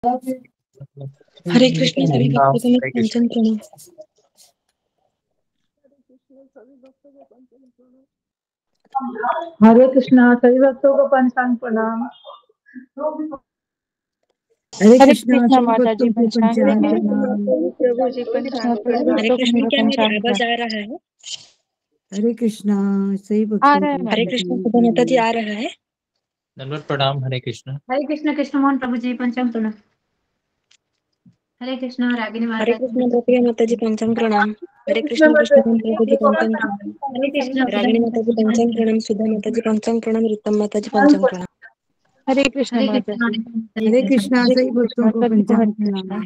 हरे कृष्ण सभी भक्तों को मैं पंचम प्रणाम। हरे कृष्णा सभी भक्तों को पंचांग प्रणाम। हरे कृष्णा सभी भक्तों को पंचांग प्रणाम। प्रभु जी पंचांग प्रणाम। हरे कृष्ण, क्या मेरी आवाज आ रहा है? हरे कृष्णा सही भक्तों को हरे कृष्ण सुधा माता जी आ रहा है। धन्यवाद प्रणाम। हरे कृष्ण। हरे कृष्ण कृष्ण मोहन प्रभु जी पंचांग प्रणाम। हरे कृष्ण रागिनी माता। हरे कृष्ण प्रिया माता जी पंचांग प्रणाम। हरे कृष्ण कृष्ण मोहन प्रभु जी पंचांग प्रणाम। हरे कृष्ण रागिनी माता जी पंचांग प्रणाम। सुधा माता जी पंचांग प्रणाम। रीतम माता जी पंचांग प्रणाम। हरे कृष्ण माता जी। हरे कृष्णा सही भक्तों को पंचांग प्रणाम।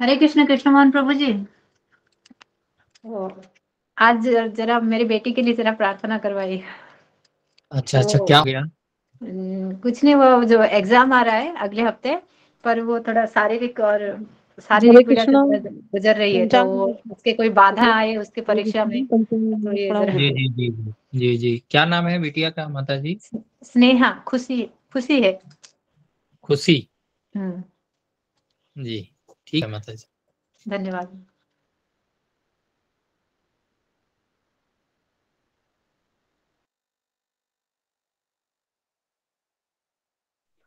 हरे कृष्ण कृष्ण मोहन प्रभु जी। आज जरा मेरी बेटी के लिए जरा प्रार्थना करवाइए। अच्छा अच्छा, क्या हो गया? कुछ नहीं, वो जो एग्जाम आ रहा है अगले हफ्ते, पर वो थोड़ा शारीरिक पीड़ा से गुजर रही है, तो उसके कोई बाधा आए उसके परीक्षा में, तो ये जरा। जी जी जी जी जी। क्या नाम है बिटिया का माता जी? स्नेहा। खुशी है। खुशी। जी ठीक है माता जी। धन्यवाद।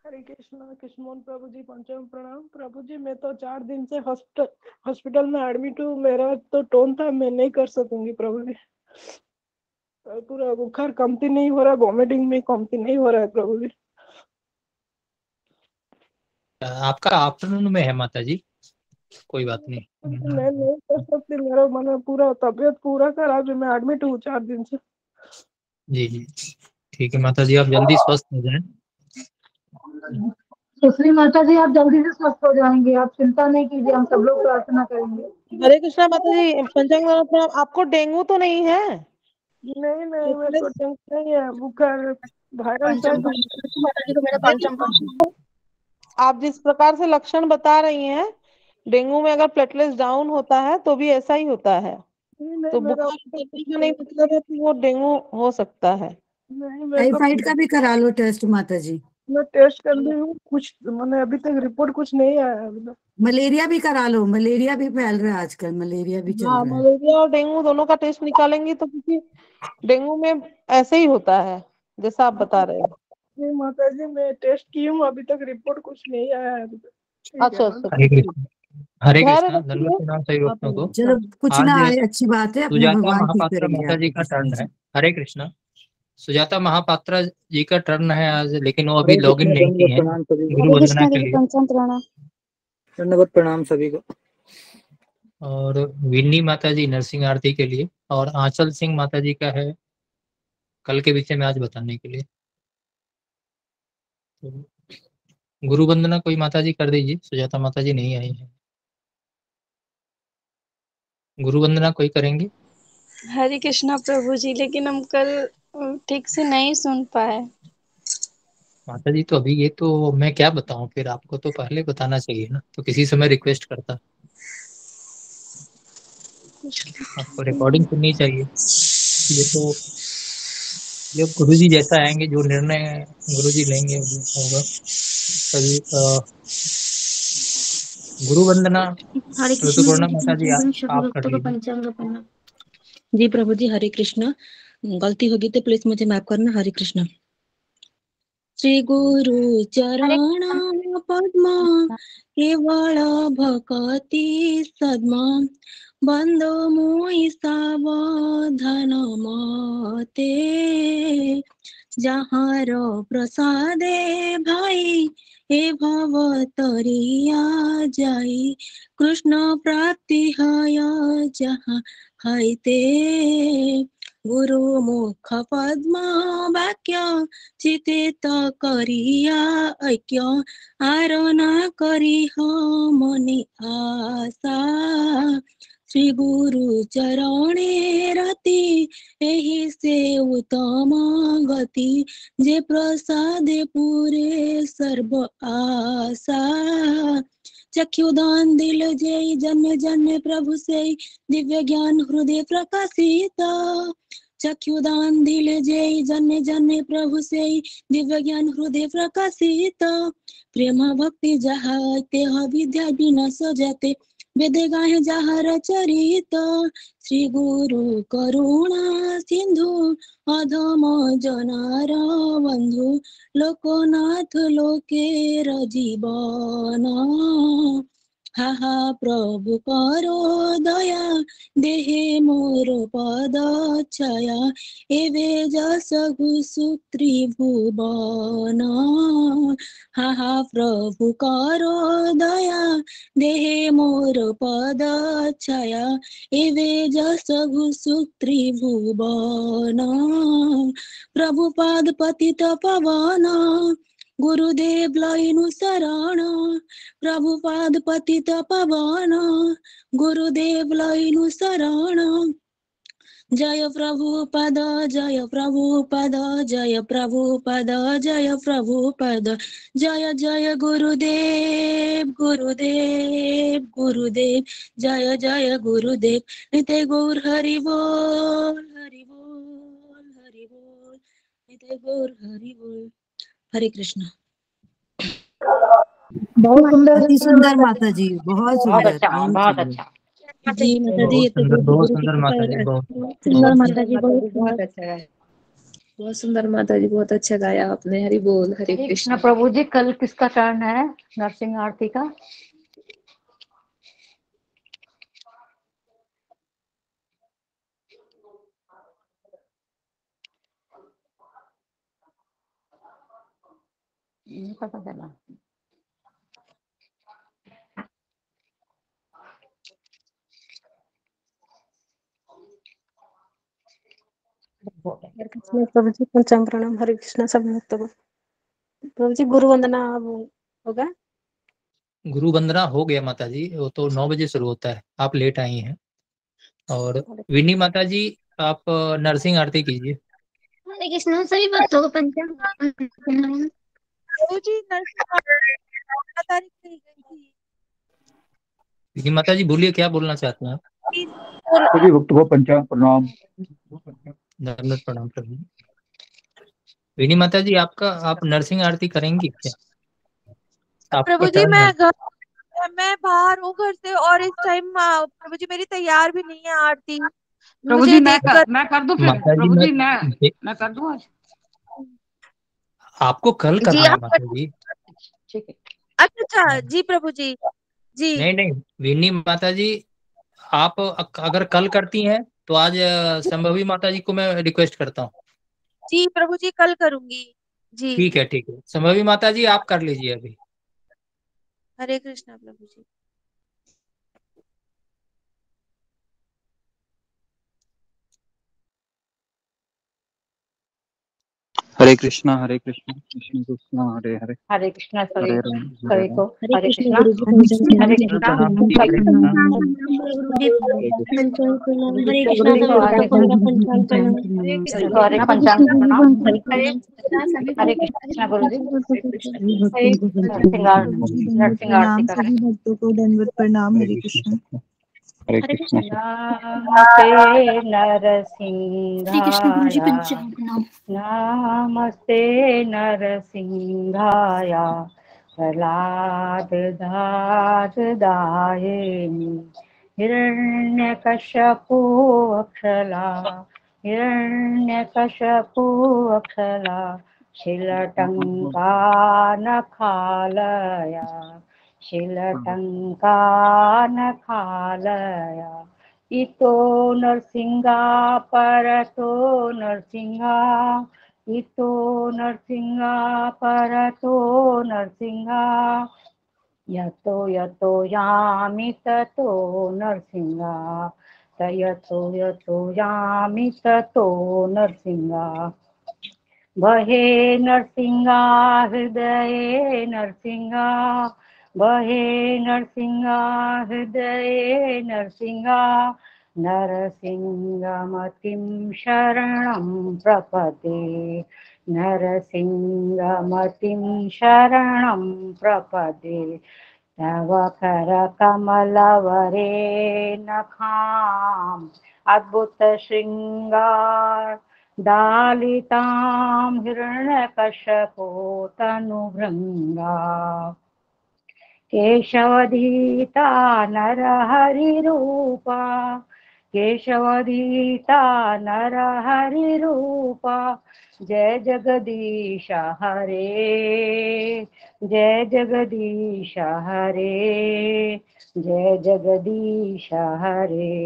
हरे कृष्णा कृष्ण प्रभु जी पंचांग प्रणाम। प्रभु जी मैं तो 4 दिन से हॉस्पिटल में एडमिट हूँ। मेरा तो टोन था, मैं नहीं कर सकूंगी प्रभु जी। पूरा बुखार कमती नहीं हो रहा, वॉमिटिंग में कमती नहीं हो रहा है प्रभु जी। आपका आफ्टरनून में है माता जी, कोई बात नहीं। मैं नहीं कर सकती, मेरा मन पूरा तबियत पूरा खराब है, मैं एडमिट हूँ 4 दिन से। जी जी ठीक है माता जी, आप जल्दी स्वस्थ हो जाएं। सुश्री माता जी आप जल्दी से स्वस्थ हो जाएंगे, आप चिंता नहीं कीजिए, हम सब लोग प्रार्थना करेंगे। हरे कृष्णा माता जी पंचांग प्रणाम। आपको डेंगू तो नहीं है? नहीं मेरे को डेंगू नहीं है, बुखार वायरल है। आप जिस प्रकार से लक्षण बता रही हैं, डेंगू में अगर प्लेटलेट्स डाउन होता है तो भी ऐसा ही होता है। तो बुखार का नहीं मतलब है कि वो डेंगू हो सकता है। टाइफाइड का भी करा लो टेस्ट माता जी। मैं टेस्ट कर ली हूँ, कुछ मैंने अभी तक रिपोर्ट कुछ नहीं आया अभी तक। मलेरिया भी करा लो, मलेरिया भी फैल रहा है आजकल, मलेरिया भी चल रहा है। मलेरिया और डेंगू दोनों का टेस्ट निकालेंगी तो क्योंकि डेंगू में ऐसे ही होता है जैसा आप बता रहे हैं। नहीं माता जी मैं टेस्ट की हूँ, अभी तक रिपोर्ट कुछ नहीं आया है अभी तक। अच्छा हरे कृष्णा धन्यवाद प्रणाम सभी भक्तों को। चलो कुछ ना आए अच्छी बात है, अपने सुजाता भगवान ठीक महापात्रा करेंगे। माता जी का टर्न है। हरे कृष्णा। सुजाता महापात्रा जी का टर्न है आज, लेकिन वो अभी लॉग इन नहीं की है गुरु वंदना के लिए। धन्यवाद प्रणाम सभी को। और विन्नी माता जी नरसिंह आरती के लिए, और आंचल सिंह माता जी का है कल के विषय में आज बताने के लिए। तो गुरु वंदना कोई माता जी कर दीजिए, सुजाता माता जी नहीं आई है। गुरु वंदना कोई करेंगे? हरे कृष्णा प्रभु जी, लेकिन हम कल ठीक से नहीं सुन पाए। माता जी तो अभी ये तो मैं क्या बताऊं, फिर आपको तो पहले बताना चाहिए ना, तो किसी समय रिक्वेस्ट करता। आपको रिकॉर्डिंग सुननी चाहिए। ये तो ये गुरु जी जैसा आएंगे, जो निर्णय गुरु जी लेंगे वो होगा। सभी गुरु वंदना हरे ऋतुपर्णा माता जी कृष्ण आप कर लीजिए। पंचांग प्रणाम। जी प्रभु जी हरे कृष्ण, गलती होगी तो प्लीज मुझे माफ करना। हरे कृष्ण। श्री गुरु चरण पद्म केवल भक्ति सद्मा बंदो मोहि सावधान मते जहार प्रसादे भाई हे भवतरिया जाई कृष्ण प्राप्ति हय जहाँ हाइते गुरु मुख पद्म वाक्य चितित करिया ऐक्य आरोना करी मनि आशा श्री गुरु चरणे रति एहि से उत्तम गति जे प्रसादे पूरे सर्व आशा चक्षुदान दिल जय जन्म जन्म प्रभु से दिव्य ज्ञान हृदय प्रकाशित चक्षुदान दिले जेई जन्य जन्य प्रभु से दिव्य ज्ञान हृदय प्रकाशित प्रेम भक्ति जहा तेह विद्या बिना सजते वेद गाहे जाहर चरित श्री गुरु करुणा सिंधु अधम जनार बंधु लोकनाथ लोकेर जीवन हा हा प्रभु करो दया देहे मोर पद छाया एवे जसगु त्रिभुवन हा हा प्रभु करो दया देहे मोर पद छाया एवे जसगु त्रिभुवन प्रभु पाद पतित पवन गुरुदेव लयनु शरण प्रभुपाद पतित पवन गुरुदेव लयनु शरण जय प्रभुपद जय प्रभुपद जय प्रभुपद जय प्रभुपद जय जय गुरुदेव गुरुदेव गुरुदेव जय जय गुरुदेव नित्य गौर हरि बोल हरि बोल हरि बोल नित्य गौर हरि बोल। हरे कृष्ण। बहुत सुंदर अति सुंदर माता जी, बहुत बहुत सुंदर। अच्छा, बहुत थैंक यू। अच्छा। जी माता जी, ये तो बहुत गुरु सुंदर माता जी, बहुत सुंदर माता जी, बहुत बहुत अच्छा है। बहुत सुंदर माता जी, बहुत अच्छा गाया आपने। हरि बोल, हरे कृष्ण कृष्ण। प्रभु जी, कल किसका टर्न है नरसिंह आरती का? नहीं पता चला। प्रभु जी पंचांग प्रणाम। हरे कृष्ण सब भक्त को। प्रभु जी गुरु वंदना होगा। गुरु वंदना हो गया माता जी, वो तो 9 बजे शुरू होता है, आप लेट आई हैं। और विनी माता जी आप नरसिंह आरती कीजिए। हरे कृष्ण सभी भक्तों को पंचांग प्रभु जी नरसिंह 15 तारीख को ही गई थी। विनी माता जी बोलिए, क्या बोलना चाहते हैं आप? सभी भक्तों को पंचांग प्रणाम। दंडवत प्रणाम प्रभु। विनी माता जी आप नरसिंह आरती करेंगी क्या? आपका प्रभु जी टर्न है। मैं बाहर हूँ घर से और इस टाइम प्रभु जी मेरी तैयार भी नहीं है आरती। प्रभु जी मैं कर दूं फिर? माता जी प्रभु जी मैं कर दूं आज? आपको कल जी करना है आप माता जी। ठीक है। अच्छा जी प्रभु जी जी। नहीं विनी माता जी, आप अगर कल करती हैं तो आज संभवी माता जी को मैं रिक्वेस्ट करता हूँ। जी प्रभु जी कल करूंगी जी। ठीक है संभवी माता जी आप कर लीजिए अभी। हरे कृष्णा प्रभु जी। हरे कृष्णा कृष्ण कृष्ण हरे हरे, हरे कृष्णा सभी हरे को हरे कृष्णा। गुरु जी पंचांग हरे प्रणाम। कृष्णा हरे कृष्ण सब भक्तों को मेरा पंचांग प्रणाम। हरे पंचांग प्रणाम। हरे कृष्णा गुरु जी। नरसिंह आरती का सभी भक्तों को दंडवत प्रणाम। हरे कृष्ण। हरे कृष्ण। नमस्ते नरसिंहाय, नमस्ते नरसिंहाय, प्रहलाद दायिनी हिरण्यकश्यपो अक्षला शिलटंका नखालया इतो नरसिंहा परतो नरसिंहा, इतो नरसिंहा परतो नरसिंहा, यतो यामि ततो नरसिंहा, यतो यामि ततो नरसिंहा, बहे नरसिंहा हृदये नरसिंहा, बहे नरसिंहा हृदये नरसिंहा, नरसिंहमतिं शरणं प्रपदे, नरसिंहमतिं शरणं प्रपदे, तव करकमलवरे नखां अद्भुत श्रृंगार दालितां हिरण्यकश्यपो तनुभृङ्गा केशवधीता नरहरिरूपा केशवधीता नरहरिरूपा जय जगदीश हरे जय जगदीश हरे जय जगदीश हरे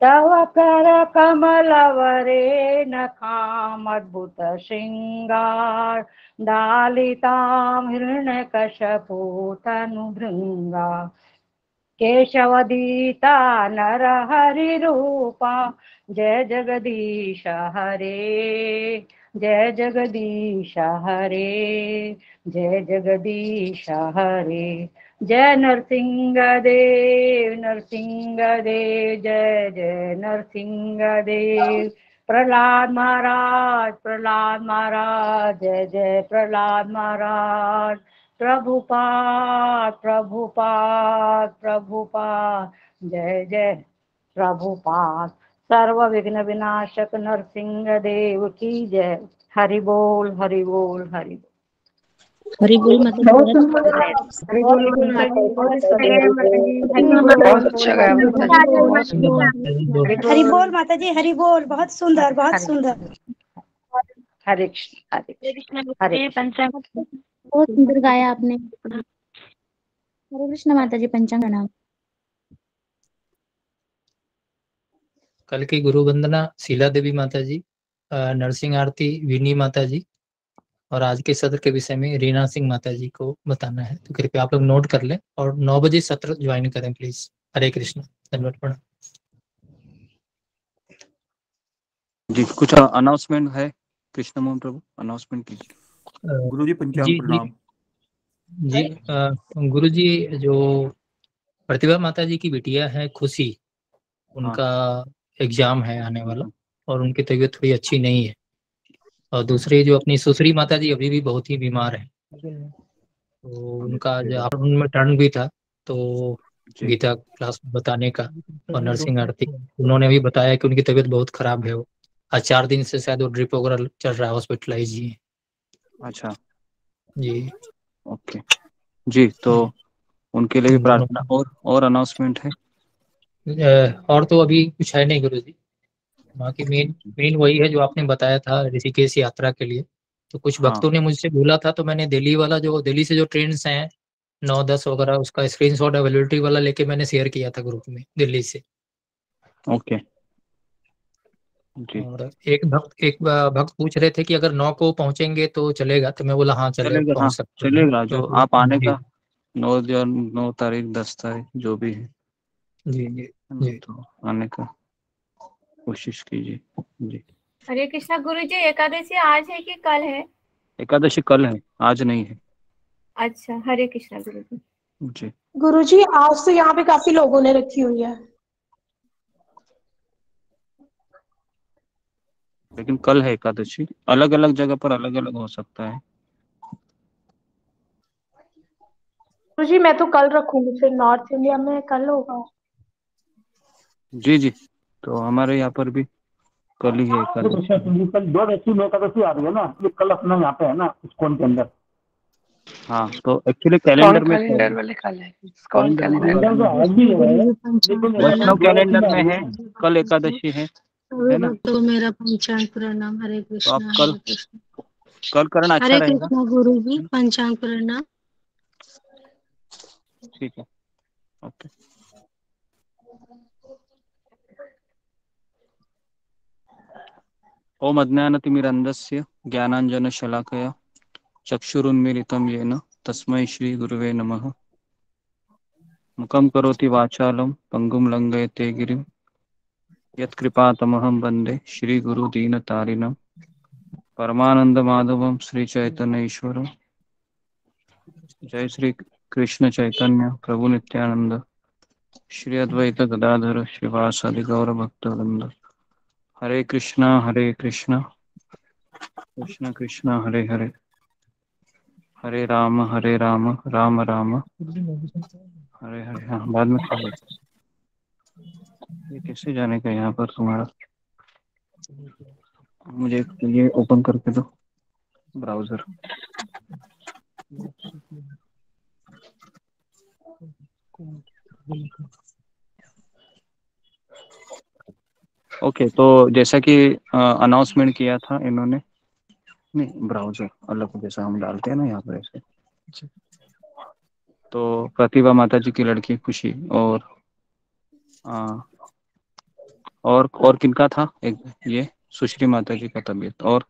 तव कर कमलवरे नखाम अद्भुत श्रृंगार दालितां हिरण्यकश्यपो तनुभृङ्गा केशवदीता नरहरिरूपा जय जगदीश हरे जय जगदीश हरे जय जगदीश हरे जय नरसिंह देव जय जय नरसिंह देव प्रहलाद महाराज जय जय प्रहलाद महाराज प्रभुपाद जय जय प्रभुपाद सर्व विघ्न विनाशक नरसिंह देव की जय। हरि बोल हरि बोल हरि बोल हरि बोल माता बहुत अच्छा गाया हरि बोल माता जी हरि बोल बहुत सुंदर बहुत सुंदर। हरे कृष्ण हरे पंचांग बहुत सुंदर गाया आपने। हरे कृष्ण माता जी पंचांग प्रणाम। कल की गुरु वंदना शीला देवी माता जी, नरसिंह आरती विनी माता जी और आज के सत्र के विषय में रीना सिंह माता जी को बताना है, तो कृपया आप लोग नोट कर लें और 9 बजे सत्र ज्वाइन करें प्लीज। हरे कृष्ण, धन्यवाद प्रणाम। जी कुछ अनाउंसमेंट है कृष्ण मोहन प्रभु, अनाउंसमेंट कीजिए। गुरुजी पंचांग प्रणाम। जी गुरुजी जो प्रतिभा माता जी की बिटिया है खुशी, उनका एग्जाम है आने वाला और उनकी तबीयत थोड़ी अच्छी नहीं है। और दूसरी जो अपनी सुश्री माता जी अभी भी बहुत ही बीमार है, तो उनका जो उनमें टर्न भी था तो गीता क्लास बताने का और नरसिंह आरती, उन्होंने भी बताया कि उनकी तबीयत बहुत खराब है। वो आज 4 दिन से शायद वो ड्रिप वगैरह चल रहा है, हॉस्पिटलाइज ही है। अच्छा जी ओके जी, तो उनके लिए भी प्रार्थना। और अनाउंसमेंट है? और तो अभी कुछ है नहीं गुरुजी, बाकी मेन वही है जो आपने बताया था ऋषिकेश यात्रा के लिए। तो कुछ भक्तों ने मुझसे बोला था, तो मैंने दिल्ली वाला जो दिल्ली से जो ट्रेन हैं 9-10 वगैरह, उसका स्क्रीनशॉट अवेलेबिलिटी वाला लेके मैंने शेयर किया था ग्रुप में दिल्ली से। ओके जी। और एक भक्त पूछ रहे थे कि अगर 9 को पहुंचेंगे तो चलेगा, तो मैं बोला हाँ चलेगा, पहुंच सकते हैं। चलेगा। जो आप आने का 9 तारीख 10 तारीख जो भी है जी जी जी, तो आने का कोशिश कीजिए जी। हरे कृष्णा गुरु जी, एकादशी आज है कि कल है? एकादशी कल है, आज नहीं है। अच्छा, हरे कृष्णा गुरु जी। जी गुरुजी आज से यहाँ पे काफी लोगों ने रखी हुई है, लेकिन कल है एकादशी। अलग अलग जगह पर अलग अलग हो सकता है। गुरुजी मैं तो कल रखूंगी, फिर नॉर्थ इंडिया में कल होगा। जी जी, तो हमारे यहाँ पर भी कल ही है एकादशी। कल 2 व्यक्ति में एकादशी आ रही है ना, ये कल अपना यहाँ पे है ना इस्कॉन के अंदर। हाँ, तो एक्चुअली कैलेंडर में वाले कल है, वैष्णव कैलेंडर में है कल एकादशी है ना। तो मेरा पंचांग प्रणाम। हरे तो कृष्णा। आप कल करना अच्छा हरे रहेगा। कृष्णा गुरु जी, पंचांग प्रणाम। ठीक है ओके। ओम अज्ञानतिमिरन्धस्य ज्ञानाञ्जनशलाकया चक्षुरुन्मीलितं येन तस्मै श्री गुरुवे नमः। मुखं करोति वाचालं पंगुं लंघयते गिरिं यत्कृपातमहं वन्दे श्रीगुरुदीनतारिणं। परमानन्दमाधवं श्रीचैतन्यईश्वरं। जय श्री कृष्ण चैतन्य प्रभु नित्यानंद श्री अद्वैत गदाधर श्रीवासादि गौर भक्तवृंद। हरे कृष्णा कृष्ण कृष्ण हरे हरे, हरे राम राम राम हरे हरे। हाँ बाद में ये कैसे जाने का यहाँ पर तुम्हारा? मुझे ये ओपन करके दो ब्राउजर। ओके, तो जैसा कि अनाउंसमेंट किया था इन्होंने, नहीं ब्राउजर अलग जैसा हम डालते हैं ना यहाँ पर ऐसे। तो प्रतिभा माता जी की लड़की खुशी और और किनका था? एक ये सुश्री माता जी का तबीयत, और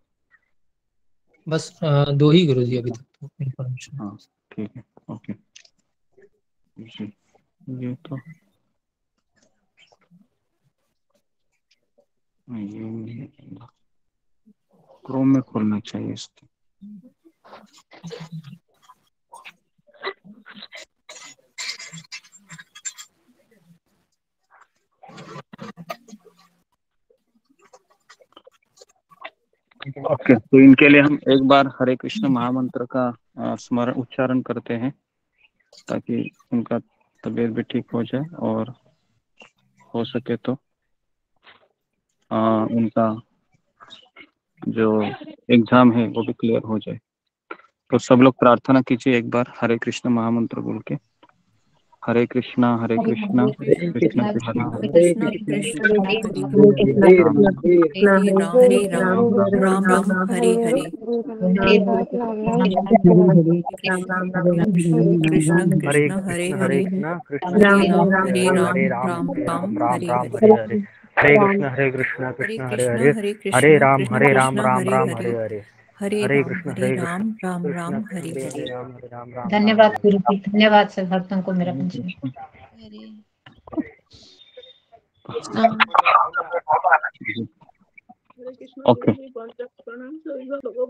बस 2 ही गुरुजी अभी तक इन्फॉर्मेशन। हाँ ठीक है, ओके जी। ये तो ये क्रोम में खोलना चाहिए इसकी। ओके, तो इनके लिए हम एक बार हरे कृष्ण महामंत्र का स्मरण उच्चारण करते हैं ताकि उनका तबीयत भी ठीक हो जाए और हो सके तो उनका जो एग्जाम है वो भी क्लियर हो जाए। तो सब लोग प्रार्थना कीजिए एक बार हरे कृष्ण महामंत्र बोल के। हरे कृष्णा कृष्ण कृष्ण हरे कृष्ण हरे राम राम राम हरे हरे कृष्ण कृष्ण हरे हरे हरे राम राम राम हरे हरे हरे कृष्ण कृष्ण हरे हरे हरे राम राम राम हरे हरे हरे कृष्ण राम राम हरे हरे। धन्यवाद गुरु जी, धन्यवाद सब भक्तों को मेरा पंच। ओके, प्रणाम सभी लोगों को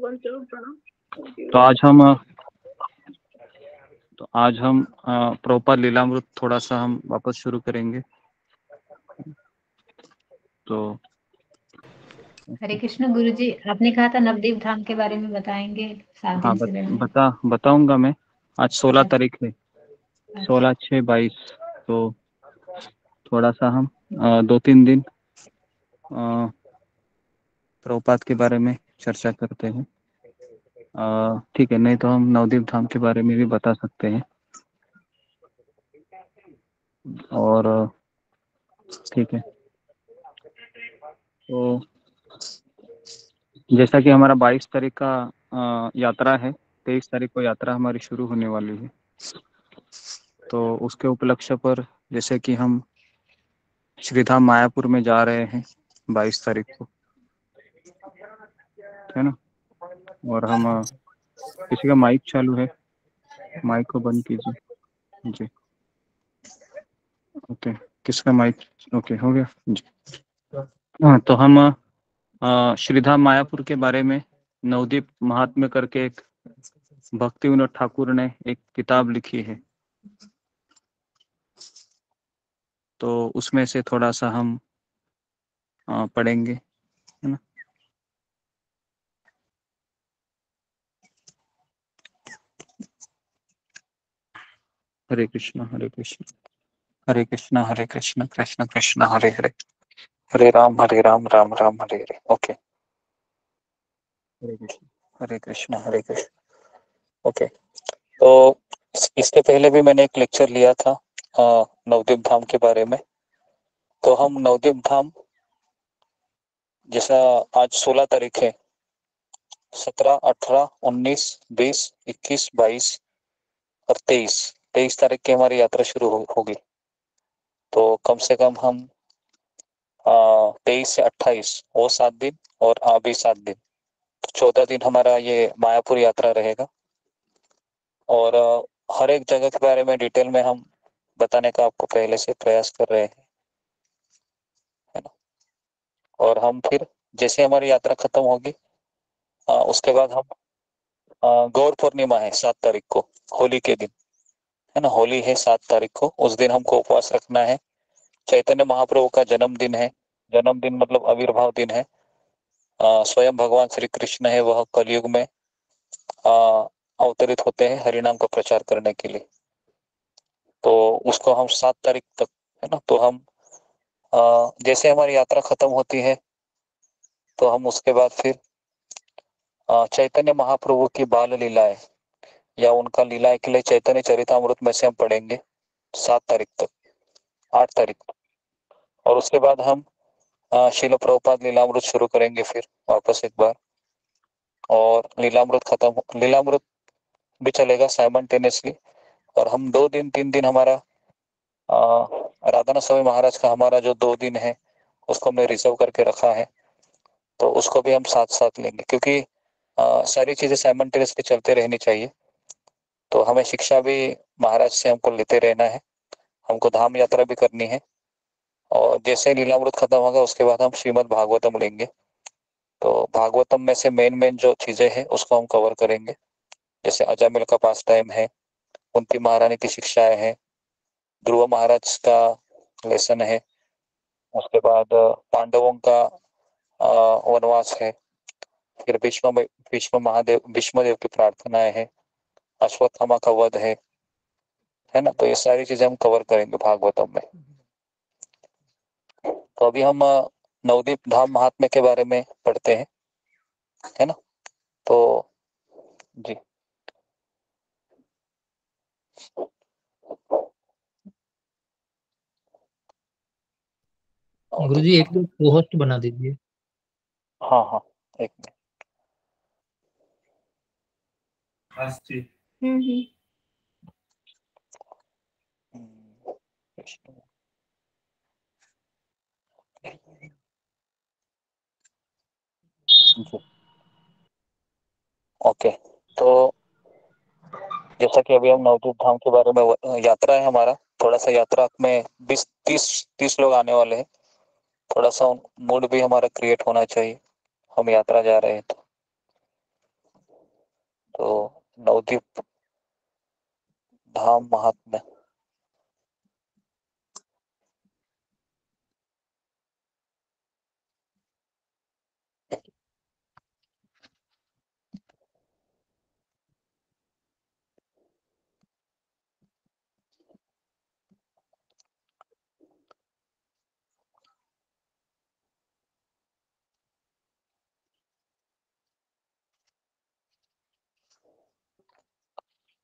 प्रणाम। तो आज हम प्रभुपाद लीलामृत थोड़ा सा हम वापस शुरू करेंगे। तो हरे कृष्ण गुरु जी, आपने कहा था नवदीप धाम के बारे में बताएंगे 7 हाँ, दिन से बताऊंगा मैं। आज 16 तारीख है, 16/6/22। तो थोड़ा सा हम 2-3 दिन प्रभुपाद के बारे में चर्चा करते हैं। ठीक है, नहीं तो हम नवदीप धाम के बारे में भी बता सकते हैं। और ठीक है, तो जैसा कि हमारा 22 तारीख का यात्रा है, 23 तारीख को यात्रा हमारी शुरू होने वाली है। तो उसके उपलक्ष्य पर जैसे कि हम श्रीधाम मायापुर में जा रहे हैं 22 तारीख को, है ना। और हम किसी का माइक चालू है, माइक को बंद कीजिए जी। ओके, किसका माइक ओके हो गया जी। हाँ, तो हम श्रीधाम मायापुर के बारे में नवदीप महात्म्य करके एक भक्ति विनोद ठाकुर ने एक किताब लिखी है, तो उसमें से थोड़ा सा हम पढ़ेंगे, है ना। हरे कृष्ण हरे कृष्ण कृष्ण कृष्ण हरे हरे हरे राम राम राम हरे हरे। ओके, हरे कृष्ण ओके। तो इसके पहले भी मैंने एक लेक्चर लिया था नवदीप धाम के बारे में। तो हम नवदीप धाम, जैसा आज 16 तारीख है, 17, 18, 19, 20, 21, 22 और 23 तारीख की हमारी यात्रा शुरू होगी। तो कम से कम हम 23 से 28 वो 7 दिन और अभी 7 दिन, 14 दिन हमारा ये मायापुर यात्रा रहेगा। और हर एक जगह के बारे में डिटेल में हम बताने का आपको पहले से प्रयास कर रहे हैं, है ना। और हम फिर जैसे हमारी यात्रा खत्म होगी उसके बाद हम गौर पूर्णिमा है 7 तारीख को, होली के दिन, है ना। होली है 7 तारीख को, उस दिन हमको उपवास रखना है। चैतन्य महाप्रभु का जन्मदिन है, जन्मदिन मतलब आविर्भाव दिन है। स्वयं भगवान श्री कृष्ण है, वह कलयुग में अवतरित होते हैं हरिनाम का प्रचार करने के लिए। तो उसको हम 7 तारीख तक, है ना, तो हम जैसे हमारी यात्रा खत्म होती है तो हम उसके बाद फिर चैतन्य महाप्रभु की बाल लीलाएं या उनका लीलाएं के लिए चैतन्य चरितामृत में से हम पढ़ेंगे 7 तारीख तक, 8 तारीख तक। और उसके बाद हम शिल प्रभुपाद लीलामृत शुरू करेंगे फिर वापस एक बार, और लीलामृत खत्म, लीलामृत भी चलेगा साइमल्टेनियसली। और हम 2 दिन 3 दिन हमारा राधाना स्वामी महाराज का हमारा जो 2 दिन है उसको हमने रिजर्व करके रखा है, तो उसको भी हम साथ साथ लेंगे, क्योंकि सारी चीजें साइमल्टेनियसली चलते रहनी चाहिए। तो हमें शिक्षा भी महाराज से हमको लेते रहना है, हमको धाम यात्रा भी करनी है, और जैसे लीलामृत खत्म होगा उसके बाद हम श्रीमद् भागवतम लेंगे। तो भागवतम में से मेन जो चीजें हैं उसको हम कवर करेंगे, जैसे अजामिल का पास टाइम है, कुंती महारानी की शिक्षाएं हैं, ध्रुव महाराज का लेसन है, उसके बाद पांडवों का वनवास है, फिर भीष्म देव की प्रार्थनाएं हैं, अश्वत्थामा का वध है ना। तो ये सारी चीजें हम कवर करेंगे भागवतम में। तो अभी हम नवदीप धाम महात्म्य के बारे में पढ़ते हैं, है ना। तो जी गुरुजी एक दो को-होस्ट बना दीजिए। हाँ हाँ, एक मिनट। ओके, तो जैसा कि अभी हम नवदीप धाम के बारे में, यात्रा है हमारा, थोड़ा सा यात्रा में 20-30 लोग आने वाले हैं, थोड़ा सा मूड भी हमारा क्रिएट होना चाहिए, हम यात्रा जा रहे हैं। तो नवदीप धाम महात्म्य,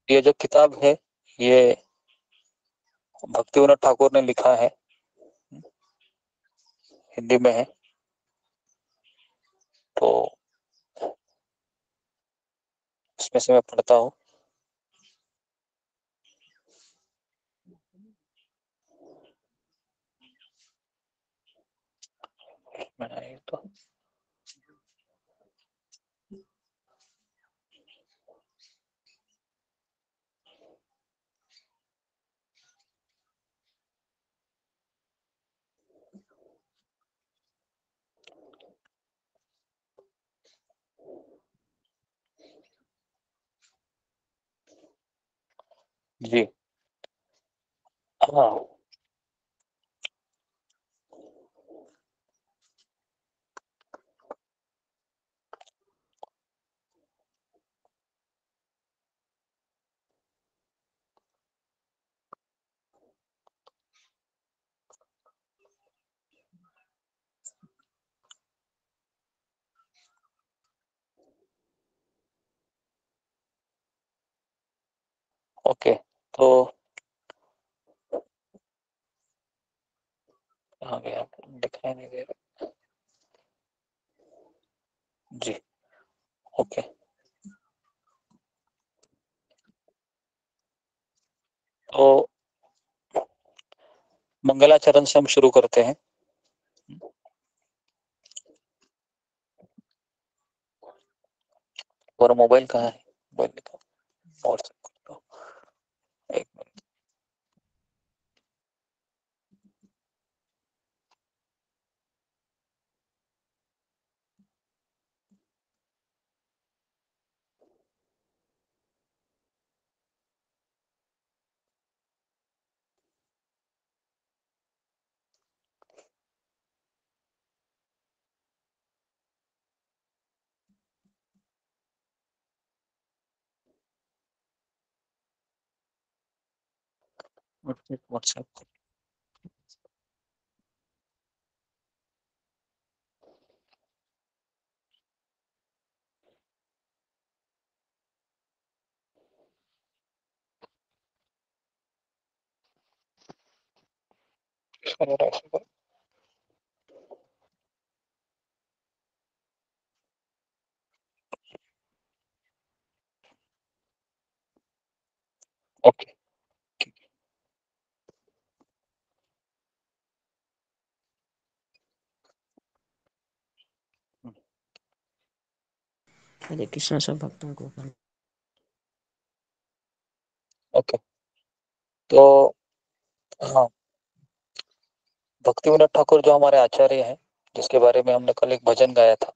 ये जो किताब है ये भक्तिविनोद ठाकुर ने लिखा है, हिंदी में है। तो इसमें से मैं पढ़ता हूँ। तो जी हाँ, ओके। तो आ गया, दिखाई नहीं दे रहा जी। ओके, तो मंगलाचरण से हम शुरू करते हैं। और मोबाइल कहाँ है? मोबाइल निकाल और एक मिनट। व्हाट्सएप ऐसे करो। ओके हरे कृष्णा सब भक्तों को। ओके तो हाँ, भक्ति विनोद ठाकुर जो हमारे आचार्य हैं, जिसके बारे में हमने कल एक भजन गाया था,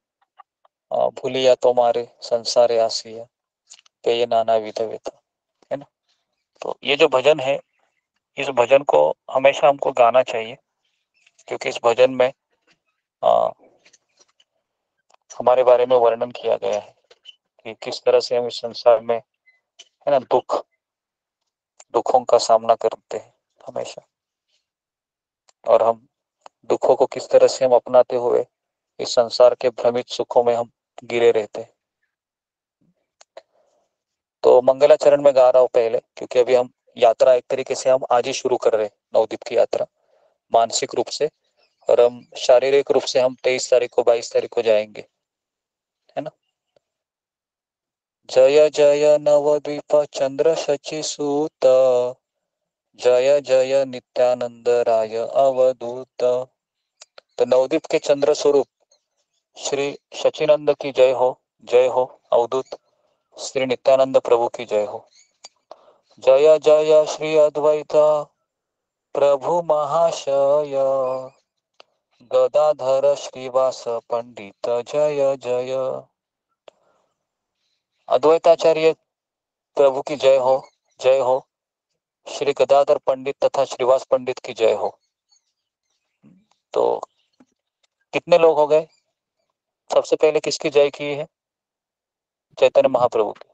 भूलिया तो मारे संसार आसिया पे ये नाना विध वेता, है ना। तो ये जो भजन है, इस भजन को हमेशा हमको गाना चाहिए, क्योंकि इस भजन में हमारे बारे में वर्णन किया गया है कि किस तरह से हम इस संसार में, है ना, दुखों का सामना करते हैं हमेशा, और हम दुखों को किस तरह से हम अपनाते हुए इस संसार के भ्रमित सुखों में हम गिरे रहते हैं। तो मंगलाचरण में गा रहा हूँ पहले, क्योंकि अभी हम यात्रा एक तरीके से हम आज ही शुरू कर रहे हैं, नवदीप की यात्रा मानसिक रूप से, और हम शारीरिक रूप से हम 23 तारीख को 22 तारीख को जाएंगे, है ना। जय जय नवद्वीप चंद्र शचि सूत, जय जय नित्यानंद राय अवधूत। तो नवदीप के चंद्र स्वरूप श्री शचिनंद की जय हो, जय हो। अवधूत श्री नित्यानंद प्रभु की जय हो। जय जय श्री अद्वैत प्रभु महाशय, गदाधर श्रीवास पंडित जय जय। अद्वैताचार्य प्रभु की जय हो, जय हो। श्री गदाधर पंडित तथा श्रीवास पंडित की जय हो। तो कितने लोग हो गए? सबसे पहले किसकी जय की है? चैतन्य महाप्रभु की।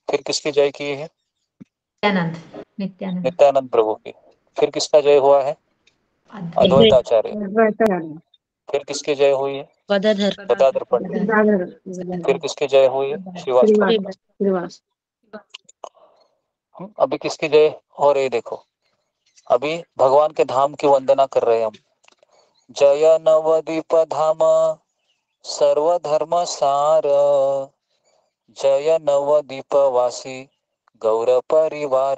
फिर किसकी जय की है? नित्यानंद प्रभु की। फिर किसका जय हुआ है? अद्वैताचार्य। फिर किसकी जय हुई है? गदाधर पंडित। फिर किसकी जय हुई है? श्रीवास पंडित। अभी किसकी जय हो रही? देखो, अभी भगवान के धाम की वंदना कर रहे हैं हम। जय नवद्वीप धाम सर्वधर्म सार, जय नवद्वीप वासी गौर परिवार।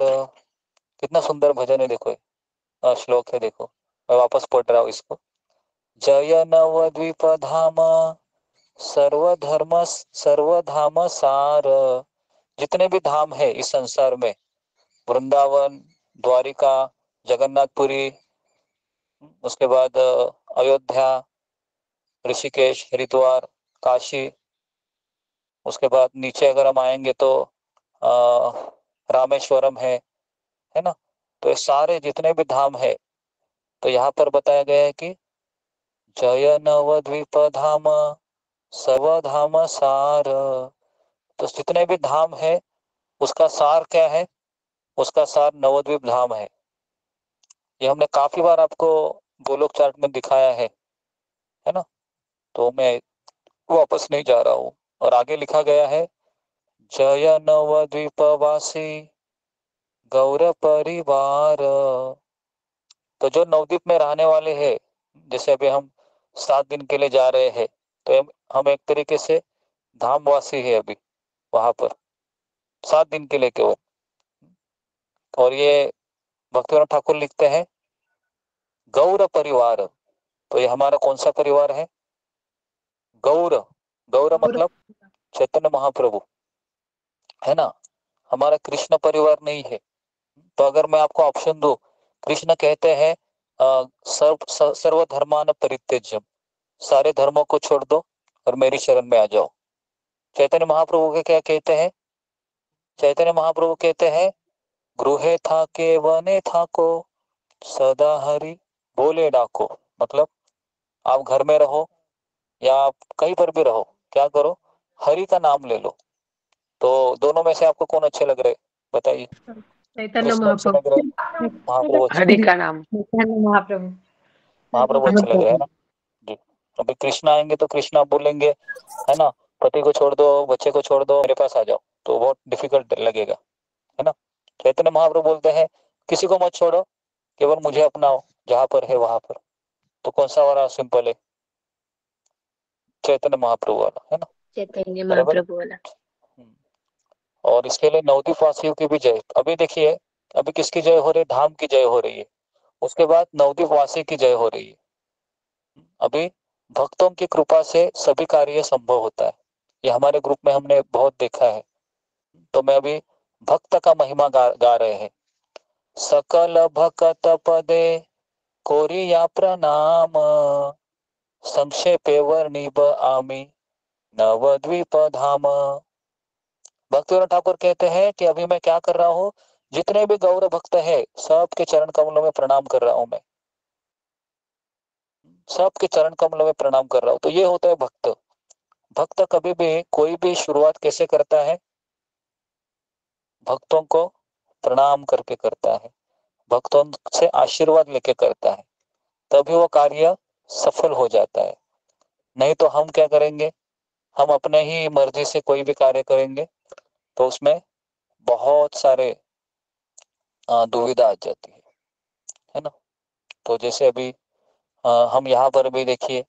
कितना सुंदर भजन है, देखो श्लोक है, देखो मैं वापस पढ़ रहा हूँ इसको। जय नवद्वीप धाम सर्वधाम सार, जितने भी धाम है इस संसार में, वृंदावन, द्वारिका, जगन्नाथपुरी, उसके बाद अयोध्या, ऋषिकेश, हरिद्वार, काशी, उसके बाद नीचे अगर हम आएंगे तो रामेश्वरम है ना। तो ये सारे जितने भी धाम है, तो यहाँ पर बताया गया है कि जय नवद्वीप धाम सर्वधाम सार। तो जितने भी धाम है उसका सार क्या है? उसका सार नवद्वीप धाम है। ये हमने काफी बार आपको गोलोक चार्ट में दिखाया है ना। तो मैं वापस नहीं जा रहा हूँ। और आगे लिखा गया है जय नवद्वीप वासी गौर परिवार। तो जो नवद्वीप में रहने वाले हैं, जैसे अभी हम 7 दिन के लिए जा रहे हैं, तो हम एक तरीके से धामवासी है अभी वहां पर 7 दिन के लिए केवल। और ये भक्तिविनोद ठाकुर लिखते हैं गौर परिवार। तो ये हमारा कौन सा परिवार है? गौर। गौर मतलब चैतन्य महाप्रभु, है ना। हमारा कृष्ण परिवार नहीं है। तो अगर मैं आपको ऑप्शन दूं, कृष्ण कहते हैं सर्वधर्मान परित्यज्यम, सारे धर्मों को छोड़ दो और मेरी शरण में आ जाओ। चैतन्य महाप्रभु के क्या कहते हैं? चैतन्य महाप्रभु कहते हैं गृहे था के वने था को सदा हरि बोले डाको। मतलब आप घर में रहो या आप कहीं पर भी रहो, क्या करो? हरि का नाम ले लो। तो दोनों में से आपको कौन अच्छे लग रहे? बताइए। चैतन्य महाप्रभु। महाप्रभु अच्छे हरि का नाम। महाप्रभु अच्छे लग रहे हैं ना जी। अभी कृष्ण आएंगे तो कृष्ण आप बोलेंगे, है ना, पति को छोड़ दो, बच्चे को छोड़ दो, मेरे पास आ जाओ, तो बहुत डिफिकल्ट लगेगा, है ना। चैतन्य महाप्रभु बोलते हैं किसी को मत छोड़ो, केवल मुझे अपनाओ, जहां पर है वहां पर, तो कौन सा वाला सिंपल है? चैतन्य महाप्रभु वाला है ना, चैतन्य बराबर। महाप्रभु वाला। और इसके लिए नवद्वीप वासियों की भी जय। अभी देखिए, अभी किसकी जय हो रही है? धाम की जय हो रही है। उसके बाद नवद्वीप वासी की जय हो रही है। अभी भक्तों की कृपा से सभी कार्य संभव होता है, ये हमारे ग्रुप में हमने बहुत देखा है। तो मैं अभी भक्त का महिमा गा रहे हैं। सकल भक्त पदे कोरिया प्रणाम, संक्षेपे वर्णिब आमी नवद्वीप धाम। भक्तिविनोद ठाकुर कहते हैं कि अभी मैं क्या कर रहा हूँ, जितने भी गौर भक्त है सबके चरण कमलों में प्रणाम कर रहा हूं मैं, सबके चरण कमलों में प्रणाम कर रहा हूं। तो ये होता है भक्त। भक्त कभी भी कोई भी शुरुआत कैसे करता है? भक्तों को प्रणाम करके करता है, भक्तों से आशीर्वाद लेके करता है, तभी वो कार्य सफल हो जाता है। नहीं तो हम क्या करेंगे, हम अपने ही मर्जी से कोई भी कार्य करेंगे तो उसमें बहुत सारे दुविधा आ जाती है ना। तो जैसे अभी हम यहाँ पर भी देखिए